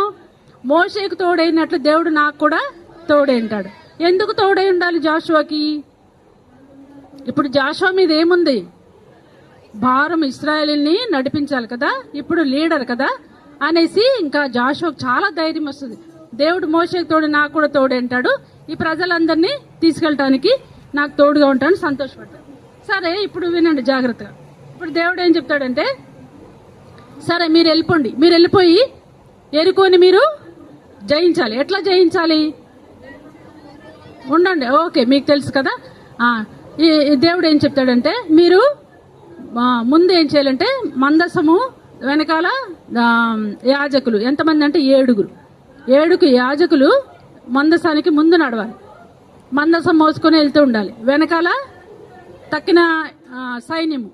మోషేకు తోడైనట్లు దేవుడు నాకు కూడా తోడై ఉంటాడు. ఎందుకు తోడై ఉండాలి జాషువాకి? ఇప్పుడు జాషువా మీద ఏముంది? భారం, ఇశ్రాయేలుని నడిపించాలి కదా, ఇప్పుడు లీడర్ కదా అనేసి ఇంకా జాషువాకు చాలా ధైర్యం వస్తుంది. దేవుడు మోషేకు తోడు నాకు కూడా తోడే అంటాడు, ఈ ప్రజలందరినీ తీసుకెళ్ళటానికి నాకు తోడుగా ఉంటాను, సంతోషపడతాడు. సరే, ఇప్పుడు వినండి జాగ్రత్తగా. ఇప్పుడు దేవుడు ఏం చెప్తాడంటే, సరే మీరు వెళ్ళిపోండి, మీరు వెళ్ళిపోయి ఎరుకోని మీరు జయించాలి. ఎట్లా జయించాలి? ఉండండి, ఓకే, మీకు తెలుసు కదా. ఈ దేవుడు ఏం చెప్తాడంటే, మీరు ముందు ఏం చేయాలంటే మందసము వెనకాల యాజకులు ఎంతమంది అంటే 7 యాజకులు మందసానికి ముందు నడవాలి. మందసం మోసుకొని వెళ్తూ ఉండాలి. వెనకాల తక్కిన సైన్యము,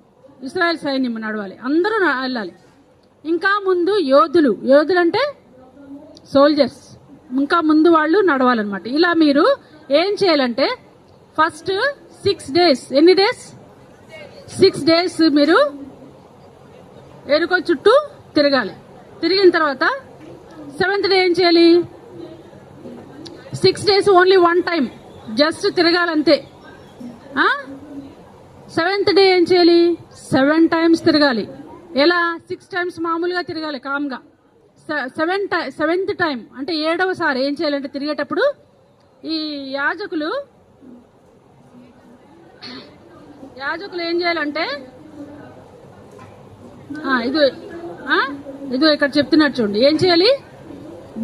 ఇశ్రాయేల్ సైన్యము నడవాలి. అందరూ వెళ్ళాలి. ఇంకా ముందు యోధులు అంటే సోల్జర్స్, ఇంకా ముందు వాళ్ళు నడవాలన్నమాట. ఇలా మీరు ఏం చేయాలంటే ఫస్ట్ 6 డేస్, ఎన్ని డేస్? 6 డేస్ మీరు ఎరుకో చుట్టూ తిరగాలి. తిరిగిన తర్వాత 7th డే ఏం చేయాలి? 6 డేస్ ఓన్లీ 1 టైం, జస్ట్ తిరగాలంతే. 7th డే ఏం చేయాలి? 7 టైమ్స్ తిరగాలి. ఎలా? 6 టైమ్స్ మామూలుగా తిరగాలి కామ్గా. 7th టైం అంటే 7వసారి ఏం చేయాలంటే తిరిగేటప్పుడు ఈ యాజకులు ఏం చేయాలంటే ఇదో ఇక్కడ చెప్తున్నట్టు చూడండి. ఏం చేయాలి?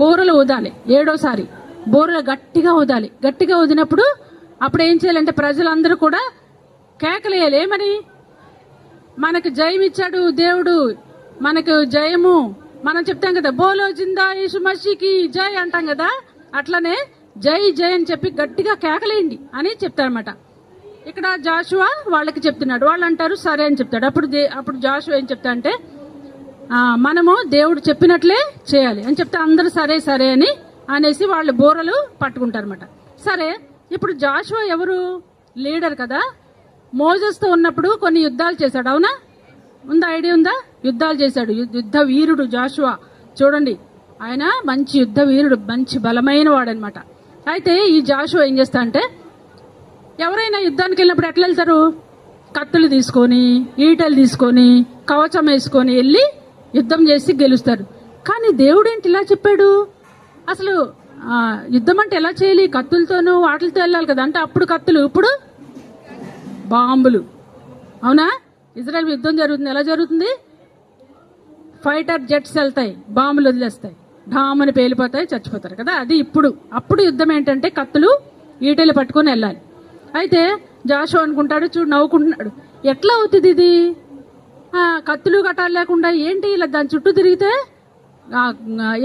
బోరలు ఊదాలి. 7వసారి బోరలు గట్టిగా ఊదాలి. గట్టిగా ఊదినప్పుడు అప్పుడు ఏం చేయాలంటే ప్రజలందరూ కూడా కేకలేయాలి. ఏమని? మనకు జయం ఇచ్చాడు దేవుడు, మనకు జయము. మనం చెప్తాం కదా, బోలో జిందా యేసు మసీకి జై అంటాం కదా, అట్లనే జై జై అని చెప్పి గట్టిగా కేకలేయండి అని చెప్తారన్నమాట. ఇక్కడ జాషువా వాళ్ళకి చెప్తున్నాడు. వాళ్ళు అంటారు సరే అని చెప్తాడు. అప్పుడు జాషువా ఏం చెప్తా అంటే, మనము దేవుడు చెప్పినట్లే చేయాలి అని చెప్తే అందరూ సరే సరే అని అనేసి వాళ్ళు బోరలు పట్టుకుంటారన్నమాట. సరే, ఇప్పుడు జాషువా ఎవరు? లీడర్ కదా. మోజెస్తో ఉన్నప్పుడు కొన్ని యుద్ధాలు చేశాడు, అవునా? ఉందా? ఐడియా ఉందా? యుద్ధాలు చేశాడు. యుద్ధ వీరుడు జాషువా. చూడండి, ఆయన మంచి యుద్ధ వీరుడు, మంచి బలమైన వాడు అనమాట. అయితే ఈ జాషువా ఏం చేస్తా అంటే, ఎవరైనా యుద్ధానికి వెళ్ళినప్పుడు ఎట్లా వెళ్తారు? కత్తులు తీసుకొని, ఈటలు తీసుకొని, కవచం వేసుకొని వెళ్ళి యుద్ధం చేసి గెలుస్తారు. కానీ దేవుడు ఏంటి ఇలా చెప్పాడు? అసలు యుద్ధం అంటే ఎలా చేయాలి? కత్తులతోనూ వాటిలతో వెళ్ళాలి కదా. అంటే అప్పుడు కత్తులు, ఇప్పుడు బాంబులు. అవునా? ఇజ్రాయెల్ యుద్ధం జరుగుతుంది. ఎలా జరుగుతుంది? ఫైటర్ జెట్స్ వెళ్తాయి, బాంబులు వదిలేస్తాయి, ఢామని పేలిపోతాయి, చచ్చిపోతారు కదా. అది అప్పుడు యుద్ధం ఏంటంటే కత్తులు ఈటెలు పట్టుకొని వెళ్ళాలి. అయితే జాషువా అనుకుంటాడు, చూడు నవ్వుకుంటున్నాడు, ఎట్లా అవుతుంది ఇది? కత్తులు కట్టాలు లేకుండా ఏంటి ఇలా దాని చుట్టూ తిరిగితే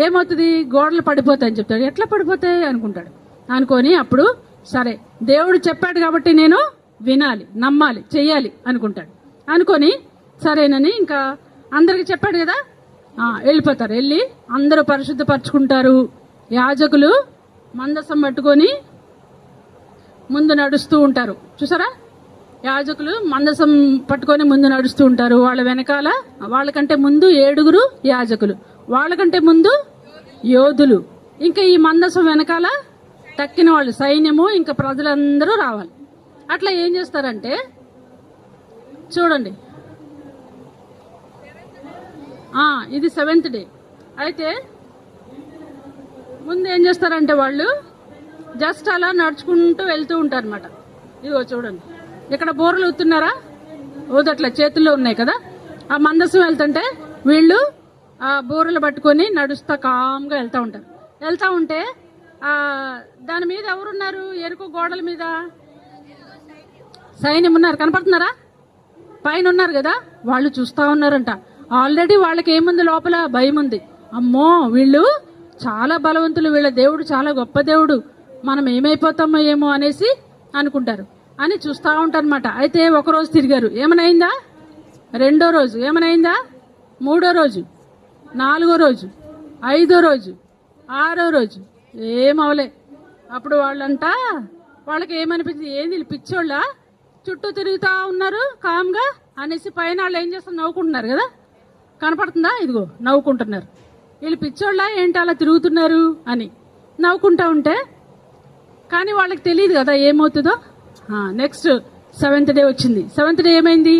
ఏమవుతుంది? గోడలు పడిపోతాయని చెప్తాడు. ఎట్లా పడిపోతాయి అనుకుంటాడు. అనుకొని అప్పుడు సరే దేవుడు చెప్పాడు కాబట్టి నేను వినాలి, నమ్మాలి, చెయ్యాలి అనుకుంటాడు. అనుకొని సరేనని ఇంకా అందరికి చెప్పాడు కదా, వెళ్ళిపోతారు. వెళ్ళి అందరూ పరిశుద్ధపరచుకుంటారు. యాజకులు మందసం పట్టుకొని ముందు నడుస్తూ ఉంటారు. చూసారా? యాజకులు మందసం పట్టుకొని ముందు నడుస్తూ ఉంటారు. వాళ్ళ వెనకాల వాళ్ళకంటే ముందు 7 యాజకులు, వాళ్ళకంటే ముందు యోధులు, ఇంకా ఈ మందసం వెనకాల తక్కిన వాళ్ళు సైన్యము, ఇంకా ప్రజలందరూ రావాలి. అట్లా ఏం చేస్తారంటే చూడండి, ఇది 7th డే. అయితే ముందు ఏం చేస్తారంటే వాళ్ళు జస్ట్ అలా నడుచుకుంటూ వెళ్తూ ఉంటారు అనమాట. ఇదిగో చూడండి, ఇక్కడ బోర్లు ఊతున్నారా? ఊదట్ల చేతుల్లో ఉన్నాయి కదా. ఆ మందసం వెళ్తుంటే వీళ్ళు ఆ బూరలు పట్టుకొని నడుస్తా కామ్గా వెళ్తా ఉంటే ఆ దాని మీద ఎవరున్నారు? ఎరుకు గోడల మీద సైన్యం ఉన్నారు, కనపడుతున్నారా? పైన ఉన్నారు కదా, వాళ్ళు చూస్తా ఉన్నారంట. ఆల్రెడీ వాళ్ళకి ఏముంది? లోపల భయం ఉంది. అమ్మో వీళ్ళు చాలా బలవంతులు, వీళ్ళ దేవుడు చాలా గొప్ప దేవుడు, మనం ఏమైపోతామో ఏమో అనేసి అనుకుంటారు అని చూస్తూ ఉంటారనమాట. అయితే ఒకరోజు తిరిగారు, ఏమనైందా? రెండో రోజు ఏమనైందా? మూడో రోజు, నాలుగో రోజు, ఐదో రోజు, ఆరో రోజు ఏమవలే. అప్పుడు వాళ్ళకి ఏమనిపించింది? ఏంది పిచ్చోళ్ళ చుట్టూ తిరుగుతా ఉన్నారు కామ్గా అనేసి. పైన వాళ్ళు ఏం చేస్తారు? నవ్వుకుంటున్నారు కదా, కనపడుతుందా? ఇదిగో నవ్వుకుంటున్నారు. వీళ్ళు పిచ్చోళ్ళ ఏంటి అలా తిరుగుతున్నారు అని నవ్వుకుంటా ఉంటే, కానీ వాళ్ళకి తెలియదు కదా ఏమవుతుందో. నెక్స్ట్ 7th డే వచ్చింది. 7th డే ఏమైంది?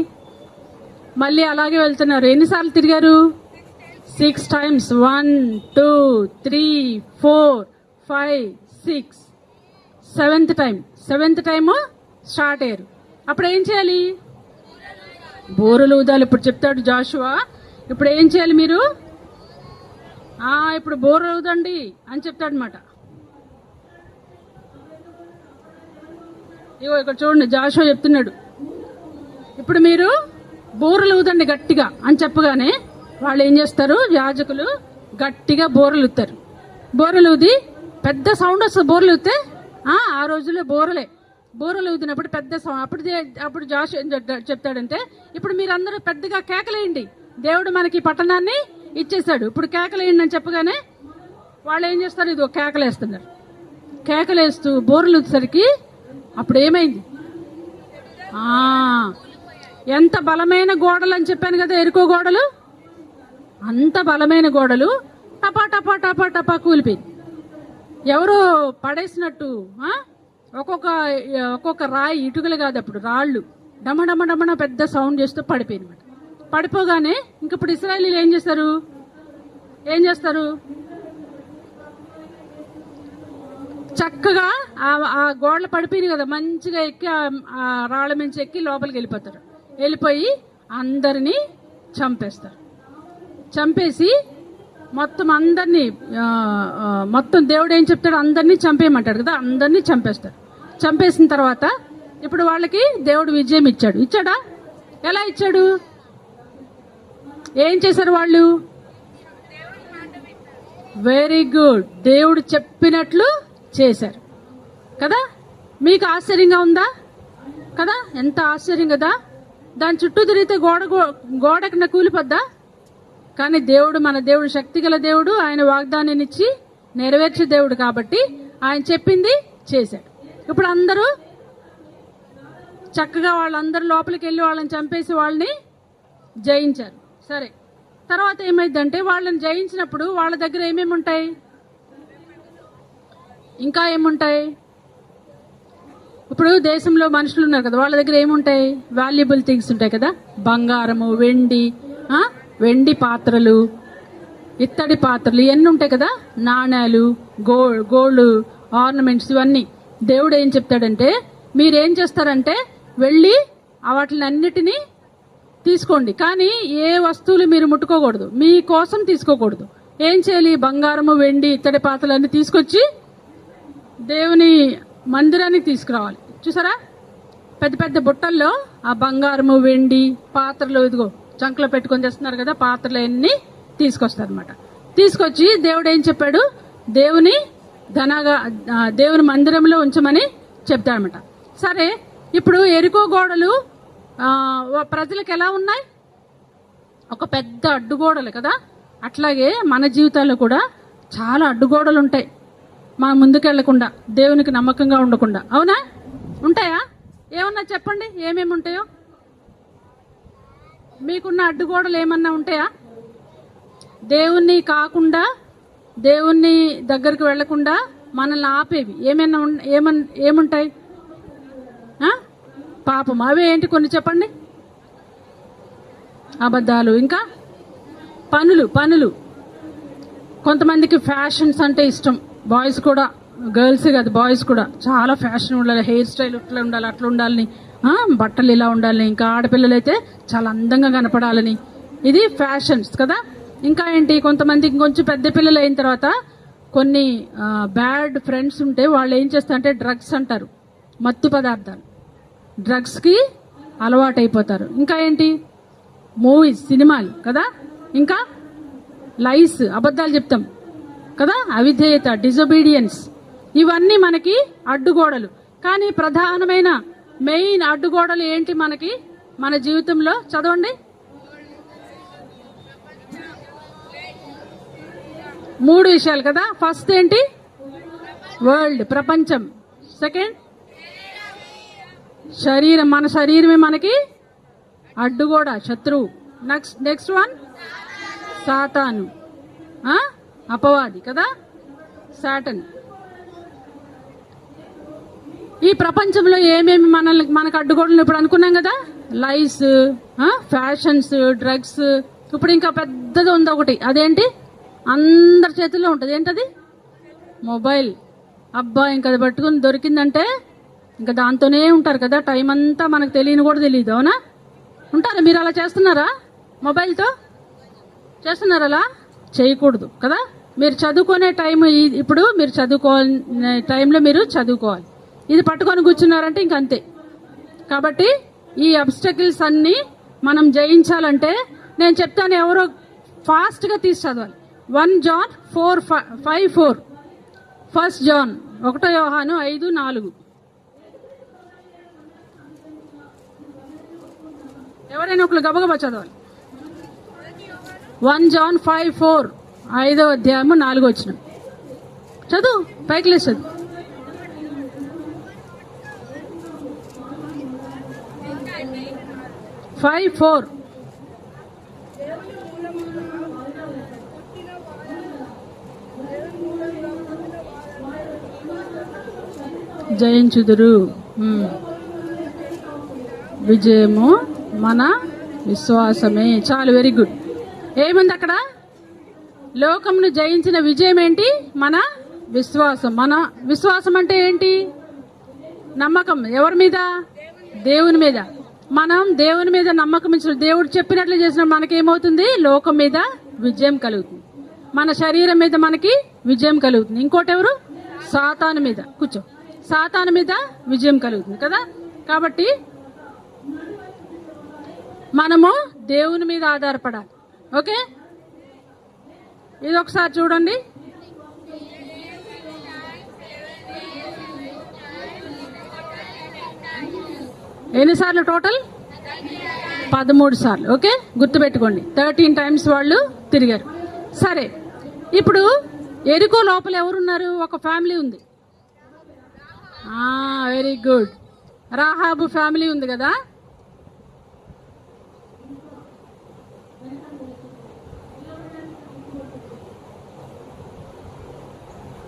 మళ్ళీ అలాగే వెళ్తున్నారు. ఎన్నిసార్లు తిరిగారు? 6 times. 1 2 3 4 5 6 7th time. 7th time start అయ్యారు. అప్పుడు ఏం చేయాలి? బూరలు ఊదాలి. ఇప్పుడు చెప్తాడు జాషువా, ఇప్పుడు ఏం చేయాలి మీరు? ఇప్పుడు బూరలు ఊదండి అని చెప్తాడు అనమాట. ఇగో ఇక్కడ చూడండి, జాషువా చెప్తున్నాడు, ఇప్పుడు మీరు బూరలు ఊదండి గట్టిగా అని చెప్పగానే వాళ్ళు ఏం చేస్తారు? యాజకులు గట్టిగా బూరలు ఊతారు. బూరలు ఊది పెద్ద సౌండ్ వస్తుంది. బూరలు ఊతే ఆ రోజుల్లో బూరలు ఊదినప్పుడు పెద్ద సౌండ్. అప్పుడు జాషువా ఏం చెప్తాడంటే, ఇప్పుడు మీరందరూ పెద్దగా కేకలేయండి, దేవుడు మనకి పట్టణాన్ని ఇచ్చేసాడు, ఇప్పుడు కేకలేయండి అని చెప్పగానే వాళ్ళు ఏం చేస్తారు? ఇది కేకలేస్తున్నారు. కేకలేస్తూ బూరలు ఊదేసరికి అప్పుడు ఏమైంది? ఎంత బలమైన గోడలు అని చెప్పాను కదా, ఎరుకో గోడలు, అంత బలమైన గోడలు టపా టపా టపా టపా కూలిపోయింది. ఎవరో పడేసినట్టు ఒక్కొక్క రాయి, ఇటుకలు కాదు అప్పుడు రాళ్ళు, డమడమడమన పెద్ద సౌండ్ చేస్తూ పడిపోయినమాట. పడిపోగానే ఇంక ఇప్పుడు ఇశ్రాయేలీలు ఏం చేస్తారు? చక్కగా ఆ గోడలు పడిపోయినాయి కదా, మంచిగా ఎక్కి ఆ రాళ్ళ మించి ఎక్కి లోపలికి వెళ్ళిపోతారు. వెళ్ళిపోయి అందరినీ చంపేస్తారు. చంపేసి మొత్తం దేవుడు ఏం చెప్తాడు? అందరినీ చంపేయమంటాడు కదా, అందరినీ చంపేస్తారు. చంపేసిన తర్వాత ఇప్పుడు వాళ్ళకి దేవుడు విజయం ఇచ్చాడా? ఎలా ఇచ్చాడు? ఏం చేశారు వాళ్ళు? వెరీ గుడ్, దేవుడు చెప్పినట్లు చేశారు కదా. మీకు ఆశ్చర్యంగా ఉందా కదా? ఎంత ఆశ్చర్యం కదా. దాని చుట్టూ తిరిగితే గోడకి కూలిపోద్దా? కానీ మన దేవుడు శక్తిగల దేవుడు, ఆయన వాగ్దానాన్ని ఇచ్చి నెరవేర్చే దేవుడు కాబట్టి ఆయన చెప్పింది చేశాడు. ఇప్పుడు అందరూ చక్కగా వాళ్ళందరూ లోపలికి వెళ్ళి వాళ్ళని చంపేసి వాళ్ళని జయించారు. సరే, తర్వాత ఏమైందంటే వాళ్ళని జయించినప్పుడు వాళ్ళ దగ్గర ఏమేమి ఉంటాయి? ఇంకా ఏముంటాయి? ఇప్పుడు దేశంలో మనుషులు ఉన్నారు కదా, వాళ్ళ దగ్గర ఏముంటాయి? వాల్యుబుల్ థింగ్స్ ఉంటాయి కదా, బంగారము, వెండి పాత్రలు, ఇత్తడి పాత్రలు, ఇవన్నీ ఉంటాయి కదా, నాణ్యాలు, గోల్డ్ ఆర్నమెంట్స్, ఇవన్నీ. దేవుడు ఏం చెప్తాడంటే, మీరేం చేస్తారంటే వెళ్ళి వాటిని అన్నిటినీ తీసుకోండి, కానీ ఏ వస్తువులు మీరు ముట్టుకోకూడదు, మీకోసం తీసుకోకూడదు. ఏం చేయాలి? బంగారము, వెండి, ఇత్తడి పాత్రలన్నీ తీసుకొచ్చి దేవుని మందిరానికి తీసుకురావాలి. చూసారా, పెద్ద పెద్ద బుట్టల్లో ఆ బంగారము, వెండి పాత్రలు, ఇదిగో చంకలో పెట్టుకొని చేస్తున్నారు కదా, పాత్రలు అన్ని తీసుకొస్తారు అనమాట. తీసుకొచ్చి దేవుడు ఏం చెప్పాడు? దేవుని మందిరంలో ఉంచమని చెప్తాడనమాట. సరే, ఇప్పుడు ఎరుకో గోడలు ప్రజలకు ఎలా ఉన్నాయి? ఒక పెద్ద అడ్డుగోడలు కదా. అట్లాగే మన జీవితాల్లో కూడా చాలా అడ్డుగోడలు ఉంటాయి, మనం ముందుకెళ్లకుండా, దేవునికి నమ్మకంగా ఉండకుండా. అవునా? ఉంటాయా? ఏమన్నా చెప్పండి, ఏమేమి ఉంటాయో? మీకున్న అడ్డుగోడలు ఏమన్నా ఉంటాయా? దేవుణ్ణి కాకుండా, దేవుణ్ణి దగ్గరికి వెళ్లకుండా మనల్ని ఆపేవి ఏముంటాయి? పాపం. అవి ఏంటి? కొన్ని చెప్పండి. అబద్ధాలు, ఇంకా పనులు. కొంతమందికి ఫ్యాషన్స్ అంటే ఇష్టం. బాయ్స్ కూడా, గర్ల్స్ కాదు, బాయ్స్ కూడా చాలా ఫ్యాషన్ ఉండాలి, హెయిర్ స్టైల్ ఇట్లా ఉండాలి, అట్లా ఉండాలని, బట్టలు ఇలా ఉండాలని, ఇంకా ఆడపిల్లలు అయితే చాలా అందంగా కనపడాలని, ఇది ఫ్యాషన్స్ కదా. ఇంకా ఏంటి, కొంతమంది ఇంకొంచెం పెద్ద పిల్లలు అయిన తర్వాత కొన్ని బ్యాడ్ ఫ్రెండ్స్ ఉంటే వాళ్ళు ఏం చేస్తారంటే డ్రగ్స్ అంటారు, మత్తు పదార్థాలు, డ్రగ్స్కి అలవాటు అయిపోతారు. ఇంకా ఏంటి, మూవీస్, సినిమాలు కదా, ఇంకా లైస్, అబద్ధాలు చెప్తాం కదా, అవిధేయత, డిజొబీడియన్స్, ఇవన్నీ మనకి అడ్డుగోడలు. కానీ ప్రధానమైన మెయిన్ అడ్డుగోడలు ఏంటి మనకి మన జీవితంలో? చదవండి. 3 విషయాలు కదా. ఫస్ట్ ఏంటి? వరల్డ్, ప్రపంచం. సెకండ్ శరీరం, మన శరీరమే మనకి అడ్డుగోడ, శత్రువు. నెక్స్ట్ వన్ సాతాను, అపవాది కదా, సాటన్. ఈ ప్రపంచంలో ఏమేమి మనకు అడ్డుగోడలు ఇప్పుడు అనుకున్నాం కదా, లైస్, ఫ్యాషన్స్, డ్రగ్స్. ఇప్పుడు ఇంకా పెద్దది ఉంది ఒకటి, అదేంటి, అందరి చేతుల్లో ఉంటుంది. ఏంటది? మొబైల్. అబ్బా, ఇంకా అది పట్టుకుని దొరికిందంటే ఇంకా దాంతోనే ఉంటారు కదా, టైం అంతా. మనకు తెలియని కూడా తెలియదు, అవునా? ఉంటారా మీరు? అలా చేస్తున్నారా? మొబైల్తో చేస్తున్నారా? అలా చేయకూడదు కదా. మీరు చదువుకునే టైం ఇప్పుడు, మీరు చదువుకోవాలనే టైంలో మీరు చదువుకోవాలి. ఇది పట్టుకొని కూర్చున్నారంటే ఇంక అంతే. కాబట్టి ఈ అబ్స్టకిల్స్ అన్ని మనం జయించాలంటే నేను చెప్తాను, ఎవరో ఫాస్ట్గా తీసి చదవాలి. 1 John 4:5-4. 1 John 1 యోహాను 5:4. ఎవరైనా ఒకరు గబగబా చదవాలి. 1 John 5:4, 5వ అధ్యాయము 4వ వచనం. చదువు, పైకి లేచి చదువు. 5:4. జయించుదురు, విజయము మన విశ్వాసమే. చాలు, వెరీ గుడ్. ఏముంది అక్కడ? లోకమును జయించిన విజయం ఏంటి? మన విశ్వాసం. మన విశ్వాసం అంటే ఏంటి? నమ్మకం. ఎవరి మీద? దేవుని మీద. మనం దేవుని మీద నమ్మకం ఇచ్చిన, దేవుడు చెప్పినట్లు చేసిన మనకేమవుతుంది? లోకం మీద విజయం కలుగుతుంది. మన శరీరం మీద మనకి విజయం కలుగుతుంది. ఇంకోటి ఎవరు? సాతాను మీద. కూర్చో. సాతాను మీద విజయం కలుగుతుంది కదా. కాబట్టి మనము దేవుని మీద ఆధారపడాలి. ఓకే, ఇది ఒకసారి చూడండి. ఎన్నిసార్లు టోటల్? 13 సార్లు. ఓకే, గుర్తుపెట్టుకోండి. 13 టైమ్స్ వాళ్ళు తిరిగారు. సరే, ఇప్పుడు ఎరుకో లోపల ఎవరున్నారు? ఒక ఫ్యామిలీ ఉంది. Very good. రాహాబు ఫ్యామిలీ ఉంది కదా.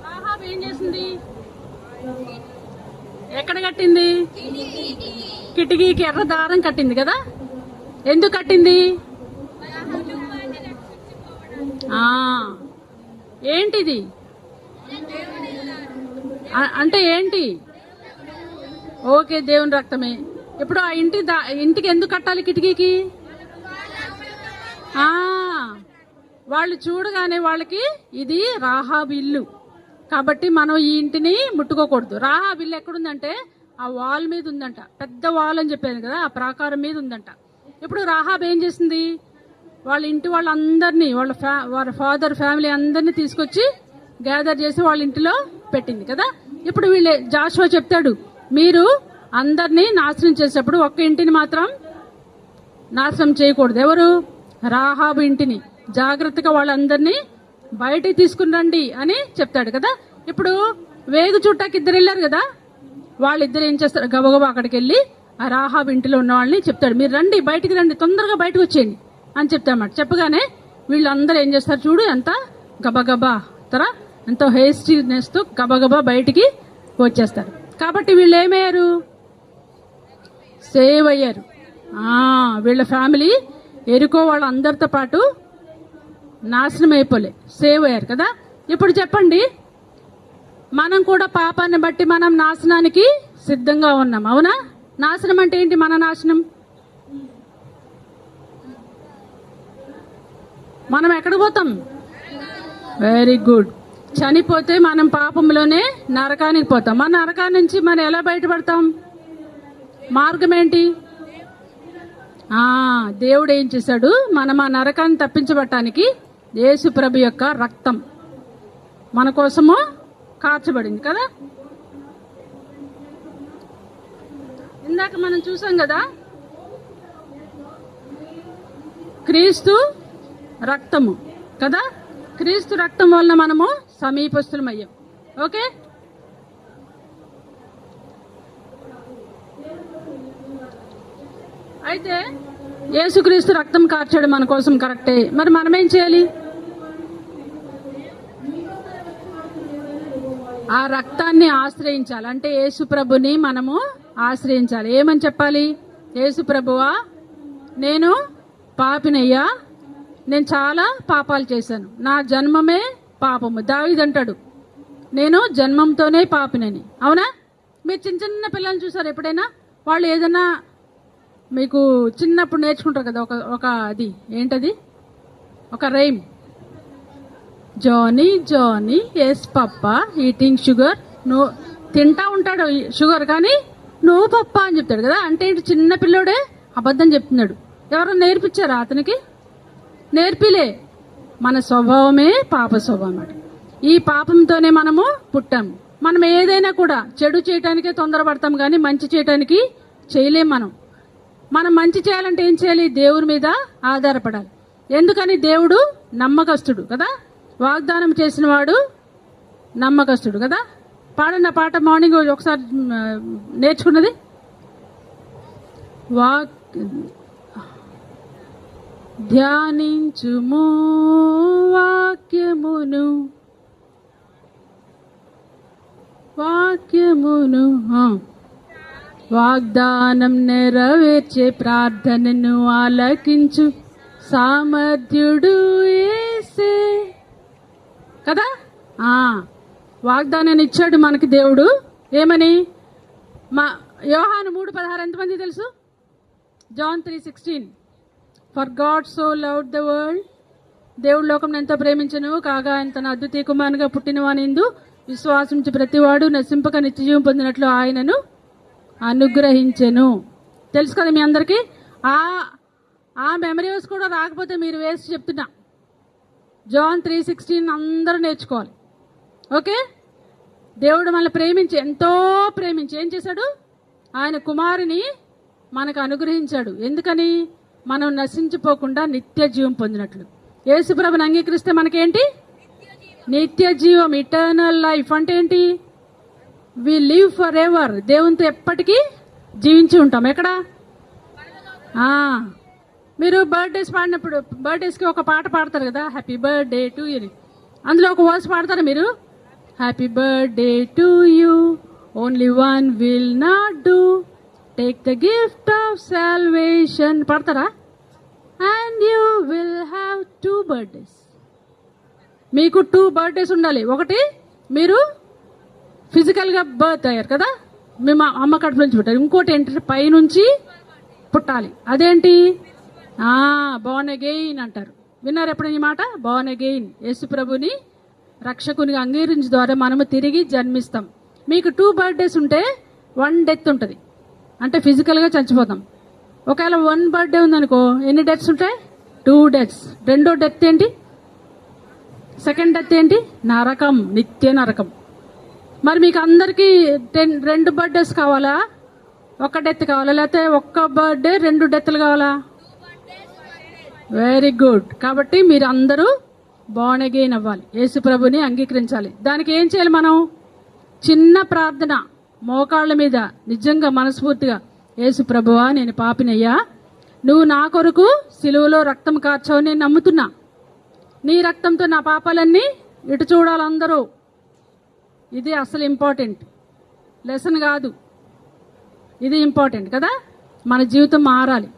రాహాబు ఏం చేసింది? ఎక్కడ కట్టింది? కిటికీకి ఎర్ర దారం కట్టింది కదా. ఎందుకు కట్టింది? ఏంటిది అంటే ఏంటి? ఓకే, దేవుని రక్తమే. ఇప్పుడు ఆ ఇంటికి ఎందుకు కట్టాలి కిటికీకి? వాళ్ళు చూడగానే వాళ్ళకి ఇది రాహాబు ఇల్లు కాబట్టి మనం ఈ ఇంటిని ముట్టుకోకూడదు. రాహాబు ఇల్లు ఎక్కడుందంటే ఆ వాల్ మీద ఉందంట. పెద్ద వాల్ అని చెప్పాను కదా, ఆ ప్రాకారం మీద ఉందంట. ఇప్పుడు రాహాబు ఏం చేసింది? వాళ్ళ ఇంటి వాళ్ళందరినీ, వాళ్ళ ఫాదర్ ఫ్యామిలీ అందరినీ తీసుకొచ్చి గ్యాదర్ చేసి వాళ్ళ ఇంటిలో పెట్టింది కదా. ఇప్పుడు జాషువా చెప్తాడు, మీరు అందరినీ నాశనం చేసేటప్పుడు ఒక్క ఇంటిని మాత్రం నాశనం చేయకూడదు. ఎవరు? రాహాబు ఇంటిని. జాగ్రత్తగా వాళ్ళందరినీ బయటికి తీసుకుని రండి అని చెప్తాడు కదా. ఇప్పుడు వేగు చుట్టాకి 2 వెళ్ళారు కదా, వాళ్ళిద్దరు ఏం చేస్తారు? గబగబా అక్కడికి వెళ్ళి ఆ రాహాబు ఇంటిలో ఉన్న వాళ్ళని చెప్తాడు, మీరు రండి, బయటికి రండి, తొందరగా బయటకు వచ్చేయండి అని చెప్తామాట. చెప్పగానే వీళ్ళందరూ ఏం చేస్తారు చూడు, ఎంత గబగబా ఎంతో హేస్టీనెస్ తో గబగబా బయటికి వచ్చేస్తారు. కాబట్టి వీళ్ళు ఏమయ్యారు? సేవ్ అయ్యారు. వీళ్ళ ఫ్యామిలీ ఎరుకో వాళ్ళందరితో పాటు నాశనం అయిపోలే, సేవ్ అయ్యారు కదా. ఇప్పుడు చెప్పండి, మనం కూడా పాపాన్ని బట్టి మనం నాశనానికి సిద్ధంగా ఉన్నాం, అవునా? నాశనం అంటే ఏంటి? మన నాశనం మనం ఎక్కడికి పోతాం? Very good. చనిపోతే మనం పాపంలోనే నరకానికి పోతాం. మన నరకాన్ని నుంచి మనం ఎలా బయటపడతాం? మార్గం ఏంటి? దేవుడు ఏం చేశాడు? మనం ఆ నరకాన్ని తప్పించబడటానికి యేసు ప్రభు యొక్క రక్తం మన కోసము కార్చబడింది కదా. ఇందాక మనం చూసాం కదా, క్రీస్తు రక్తము కదా. క్రీస్తు రక్తం వలన మనము సమీపస్తులమయ్యాం. ఓకే, అయితే యేసుక్రీస్తు రక్తం కార్చాడు మన కోసం, కరెక్టే. మరి మనం ఏం చేయాలి? ఆ రక్తాన్ని ఆశ్రయించాలి. అంటే యేసు ప్రభుని మనము ఆశ్రయించాలి. ఏమని చెప్పాలి? యేసు ప్రభువా, నేను పాపినయ్యా, నేను చాలా పాపాలు చేశాను, నా జన్మమే పాపము. దావీదు అంటాడు, నేను జన్మంతోనే పాపినని. అవునా? మీరు చిన్న చిన్న పిల్లల్ని చూసారు ఎప్పుడైనా? వాళ్ళు ఏదైనా మీకు చిన్నప్పుడు నేర్చుకుంటారు కదా, ఒక అది ఏంటది, ఒక rhyme. Johnny Johnny yes papa eating sugar. నువ్వు తింటా ఉంటాడు షుగర్, కానీ నువ్వు పప్ప అని చెప్తాడు కదా. అంటే చిన్న పిల్లోడే అబద్ధం చెప్తున్నాడు. ఎవరో నేర్పించారా అతనికి? నేర్పిలే. మన స్వభావమే పాప స్వభావం. ఈ పాపంతోనే మనము పుట్టాము. మనం ఏదైనా కూడా చెడు చేయటానికే తొందరపడతాం, కానీ మంచి చేయటానికి చేయలేం. మనం మంచి చేయాలంటే ఏం చేయాలి? దేవుని మీద ఆధారపడాలి. ఎందుకని? దేవుడు నమ్మకస్తుడు కదా. వాగ్దానం చేసిన వాడు నమ్మకస్తుడు కదా. పాడండి ఆ పాట, మార్నింగ్ ఒకసారి నేర్చుకున్నది. ధ్యానించుము వాక్యమును వాగ్దానం నెరవేర్చే ప్రార్థనను ఆలకించు సామర్థ్యుడు యేసే కదా. వాగ్దానాన్ని ఇచ్చాడు మనకి దేవుడు. ఏమని? యోహాను 3:16 ఎంతమంది తెలుసు? John 3:16. For god so loved the world, దేవుడు లోకం ఎంతో ప్రేమించను కాగా ఆయన తన అద్వితీయ కుమారునిగా పుట్టిన వానిందు విశ్వాసించి ప్రతివాడు నశింపక నిత్యజీవం పొందినట్లు ఆయనను అనుగ్రహించెను. తెలుసు కదా మీ అందరికీ. ఆ మెమరీస్ కూడా రాకపోతే మీరు వేస్ట్ చెప్తున్నా. జాన్ 3:16 అందరూ నేర్చుకోవాలి. ఓకే, దేవుడు మనల్ని ప్రేమించి, ఎంతో ప్రేమించి ఏం చేశాడు? ఆయన కుమారుని మనకు అనుగ్రహించాడు. ఎందుకని? మనం నశించిపోకుండా నిత్య జీవం పొందినట్లు. యేసుప్రభుని అంగీకరిస్తే మనకేంటి? నిత్య జీవం, ఇటర్నల్ లైఫ్. అంటే ఏంటి? We live for ever. దేవునితో ఎప్పటికీ జీవించి ఉంటాం. ఎక్కడ? మీరు బర్త్డేస్ పాడినప్పుడు, బర్త్డేస్కి ఒక పాట పాడతారు కదా, హ్యాపీ బర్త్డే టు యూ. అందులో ఒక వర్స్ పాడతారు మీరు, happy birthday to you, only one will not do, take the gift of salvation పాడతారా? And you will have 2 birthdays. మీకు 2 birthdays ఉండాలి. ఒకటి, మీరు ఫిజికల్గా బర్త్ అయ్యారు కదా, మేము అమ్మ కడుపు నుంచి పుట్టారు. ఇంకోటి ఏంటంటే పైనుంచి పుట్టాలి. అదేంటి? బోర్న్ అగెయిన్ అంటారు. విన్నారు ఎప్పుడైనా ఈ మాట? Born again. యేసు ప్రభుని రక్షకునిగా అంగీకరించడం ద్వారా మనము తిరిగి జన్మిస్తాం. మీకు 2 birthdays ఉంటే 1 death ఉంటుంది. అంటే ఫిజికల్గా చచ్చిపోతాం. ఒకవేళ 1 birthday ఉందనుకో, ఎన్ని డెత్స్ ఉంటాయి? 2 deaths. రెండో డెత్ ఏంటి? సెకండ్ డెత్ ఏంటి? నరకం, నిత్య నరకం. మరి మీకు అందరికీ 2 birthdays కావాలా? 1 death కావాలా? లేకపోతే 1 birthday 2 deathలు కావాలా? Very good. కాబట్టి మీరు అందరూ బోర్న్ అగెయిన్ అవ్వాలి, యేసు ప్రభుని అంగీకరించాలి. దానికి ఏం చేయాలి? మనం చిన్న ప్రార్థన, మోకాళ్ళ మీద నిజంగా మనస్ఫూర్తిగా, యేసు ప్రభువా, నేను పాపినయ్యా, నువ్వు నా కొరకు సిలువలో రక్తం కార్చావు, నేను నమ్ముతున్నా, నీ రక్తంతో నా పాపాలన్నీ ఇటు చూడాలి అందరూ. ఇది అసలు ఇంపార్టెంట్ లెసన్ కాదు, ఇది ఇంపార్టెంట్ కదా. మన జీవితం మారాలి.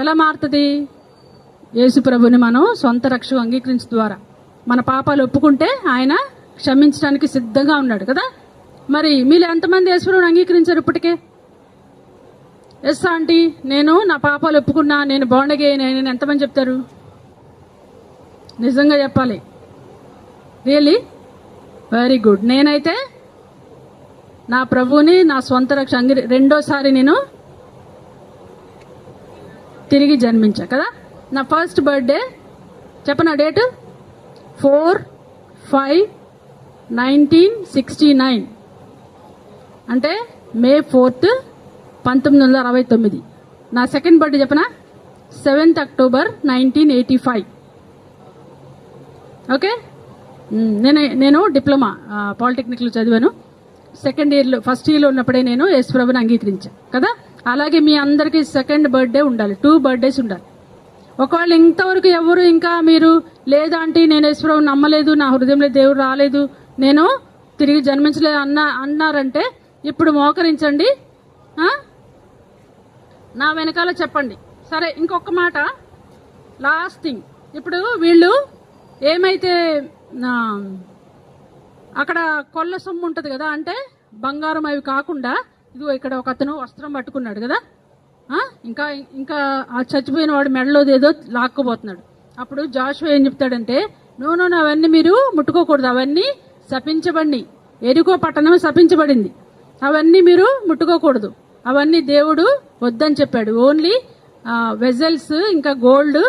ఎలా మారుతుంది? యేసు ప్రభుని మనం సొంత రక్షకు అంగీకరించడం ద్వారా మన పాపాలు ఒప్పుకుంటే ఆయన క్షమించడానికి సిద్ధంగా ఉన్నాడు కదా. మరి మీరు ఎంతమంది యేసు ప్రభుని అంగీకరించారు ఇప్పటికే? ఎస్ ఆంటీ, నేను నా పాపాలు ఒప్పుకున్నా, నేను బోర్న్ అగెయిన్ అయినా ఎంతమంది చెప్తారు? నిజంగా చెప్పాలి, రియలీ వెరీ గుడ్. నేనైతే నా ప్రభువుని నా సొంత రక్షణ రెండోసారి నేను తిరిగి జన్మించా కదా. నా ఫస్ట్ బర్త్డే చెప్పనా డేటు 4/5/1969 అంటే May 4th 1969. నా సెకండ్ బర్త్డే చెప్పనా 7th October 1985. ఓకే, నేను డిప్లొమా పాలిటెక్నిక్లో చదివాను. సెకండ్ ఇయర్లో ఫస్ట్ ఇయర్లో ఉన్నప్పుడే నేను యేసుప్రభుని అంగీకరించాను కదా. అలాగే మీ అందరికీ సెకండ్ బర్త్డే ఉండాలి, 2 birthdays ఉండాలి. ఒకవేళ ఇంతవరకు ఎవరు ఇంకా మీరు లేదా అంటే నేను యేసుప్రభుని నమ్మలేదు, నా హృదయంలో దేవుడు రాలేదు, నేను తిరిగి జన్మించలేదు అన్నారంటే ఇప్పుడు మోకరించండి, నా వెనకాల చెప్పండి. సరే, ఇంకొక మాట, లాస్ట్ థింగ్. ఇప్పుడు వీళ్ళు ఏమైతే అక్కడ కొల్ల సొమ్ము ఉంటుంది కదా, అంటే బంగారం అవి కాకుండా ఇదిగో ఇక్కడ ఒక అతను వస్త్రం పట్టుకున్నాడు కదా, ఇంకా ఇంకా ఆ చచ్చిపోయిన వాడు మెడలో ఏదో లాక్కోబోతున్నాడు. అప్పుడు జాషువా ఏం చెప్తాడంటే, నో అవన్నీ మీరు ముట్టుకోకూడదు, అవన్నీ శపించబడి, ఎరికో పట్టణం శపించబడింది, అవన్నీ మీరు ముట్టుకోకూడదు, అవన్నీ దేవుడు వద్దని చెప్పాడు. ఓన్లీ వెజల్స్ ఇంకా గోల్డ్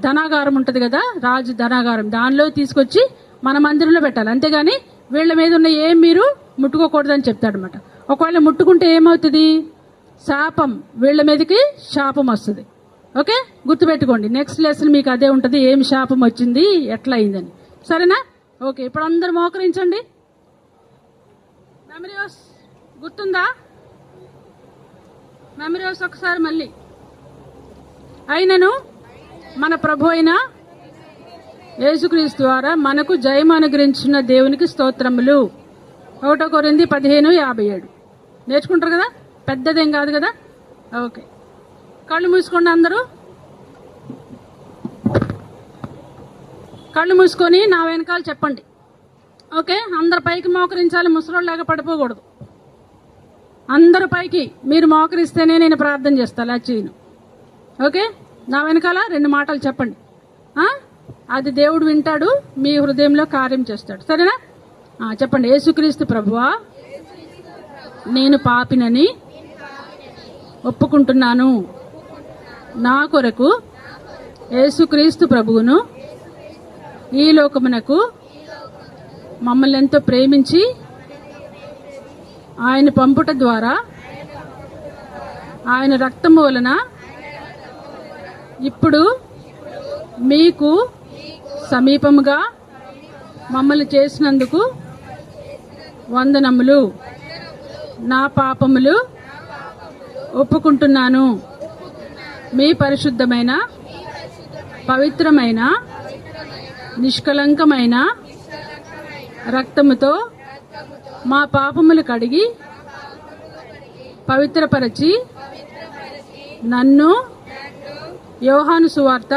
ధనాగారం ఉంటుంది కదా, రాజు ధనాగారం, దానిలో తీసుకొచ్చి మన మందిరంలో పెట్టాలి, అంతేగాని వీళ్ళ మీద ఉన్న ఏం మీరు ముట్టుకోకూడదని చెప్తాడనమాట. ఒకవేళ ముట్టుకుంటే ఏమవుతుంది, శాపం, వీళ్ళ మీదకి శాపం వస్తుంది. ఓకే, గుర్తుపెట్టుకోండి, నెక్స్ట్ లెసన్ మీకు అదే ఉంటుంది, ఏం శాపం వచ్చింది ఎట్లా అయిందని. సరేనా? ఓకే, ఇప్పుడు అందరు మోకరించండి. మెమరీ వర్స్ గుర్తుందా? మెమరీ వర్స్ ఒకసారి మళ్ళీ. అయినను మన ప్రభు అయిన యేసుక్రీస్తు ద్వారా మనకు జయం అనుగ్రహించిన దేవునికి స్తోత్రములు. 1 కొరింథీ 15:57 నేర్చుకుంటారు కదా, పెద్దదేం కాదు కదా. ఓకే, కళ్ళు మూసుకోండి, అందరూ కళ్ళు మూసుకొని నా వెనకాల చెప్పండి. ఓకే, అందరు పైకి మోకరించాలి, ముసలోళ్ళలాగా పడిపోకూడదు. అందరు పైకి మీరు మోకరిస్తేనే నేను ప్రార్థన చేస్తాను, అలా చేయను. ఓకే, నా వెనకాల 2 మాటలు చెప్పండి, అది దేవుడు వింటాడు, మీ హృదయంలో కార్యం చేస్తాడు. సరేనా? చెప్పండి. యేసుక్రీస్తు ప్రభువా, నేను పాపినని ఒప్పుకుంటున్నాను. నా కొరకు యేసుక్రీస్తు ప్రభువును ఈ లోకమునకు మమ్మల్ని ఎంతో ప్రేమించి ఆయన పంపుట ద్వారా ఆయన రక్తము వలన ఇప్పుడు మీకు సమీపముగా మమ్మల్ని చేసినందుకు వందనములు. నా పాపములు ఒప్పుకుంటున్నాను. మీ పరిశుద్ధమైన పవిత్రమైన నిష్కలంకమైన రక్తముతో మా పాపములు కడిగి పవిత్రపరచి నన్ను యోహాను సువార్త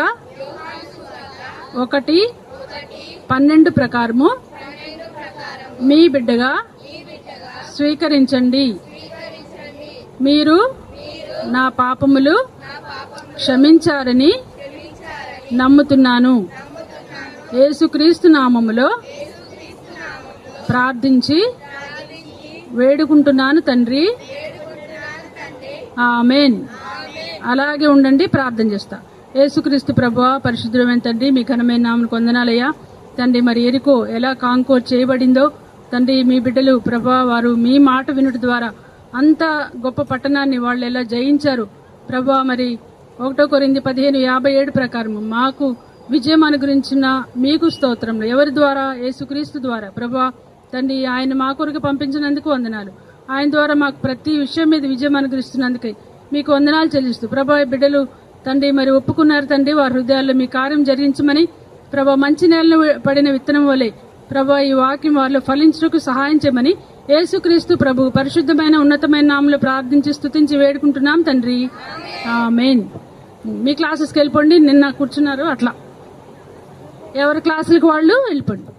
1:12 ప్రకారము మీ బిడ్డగా స్వీకరించండి. మీరు నా పాపములు క్షమించారని నమ్ముతున్నాను. యేసుక్రీస్తు నామములో ప్రార్థించి వేడుకుంటున్నాను తండ్రి, ఆమేన్. అలాగే ఉండండి, ప్రార్థన చేస్తా. యేసుక్రీస్తు ప్రభువా, పరిశుద్ధమైన తండ్రి, మీ ఘనమైన నామమునకు వందనాలయ్యా తండ్రి. మరి ఎరికో ఎలా కాంకోర్ చేయబడిందో తండ్రి, మీ బిడ్డలు ప్రభువా, వారు మీ మాట వినుట ద్వారా అంత గొప్ప పట్టణాన్ని వాళ్ళు ఎలా జయించారు ప్రభువా. మరి 1 కొరింథీ 15:57 ప్రకారం మాకు విజయం అనుగ్రహించిన మీకు స్తోత్రంలో, ఎవరి ద్వారా? యేసుక్రీస్తు ద్వారా ప్రభువా తండ్రి. ఆయన మా కొరకు పంపించినందుకు వందనాలు. ఆయన ద్వారా మాకు ప్రతి విషయం మీద విజయం అనుగ్రహిస్తున్నందుకే మీకు వందనాలు చెల్లిస్తూ ప్రభా, బిడ్డలు తండ్రి మరి ఒప్పుకున్నారు తండ్రి, వారి హృదయాల్లో మీ కార్యం జరిగించమని ప్రభా. మంచి నేలను పడిన విత్తనం వలె ప్రభా, ఈ వాక్యం వారిలో ఫలించుటకు సహాయం చేయమని యేసుక్రీస్తు ప్రభు పరిశుద్ధమైన ఉన్నతమైన నామములో ప్రార్థించి స్తుతించి వేడుకుంటున్నాం తండ్రి, ఆమేన్. మీ క్లాసెస్కి వెళ్ళిపోండి, నిన్న కూర్చున్నారు అట్లా, ఎవరి క్లాసులకు వాళ్ళు వెళ్ళిపోండి.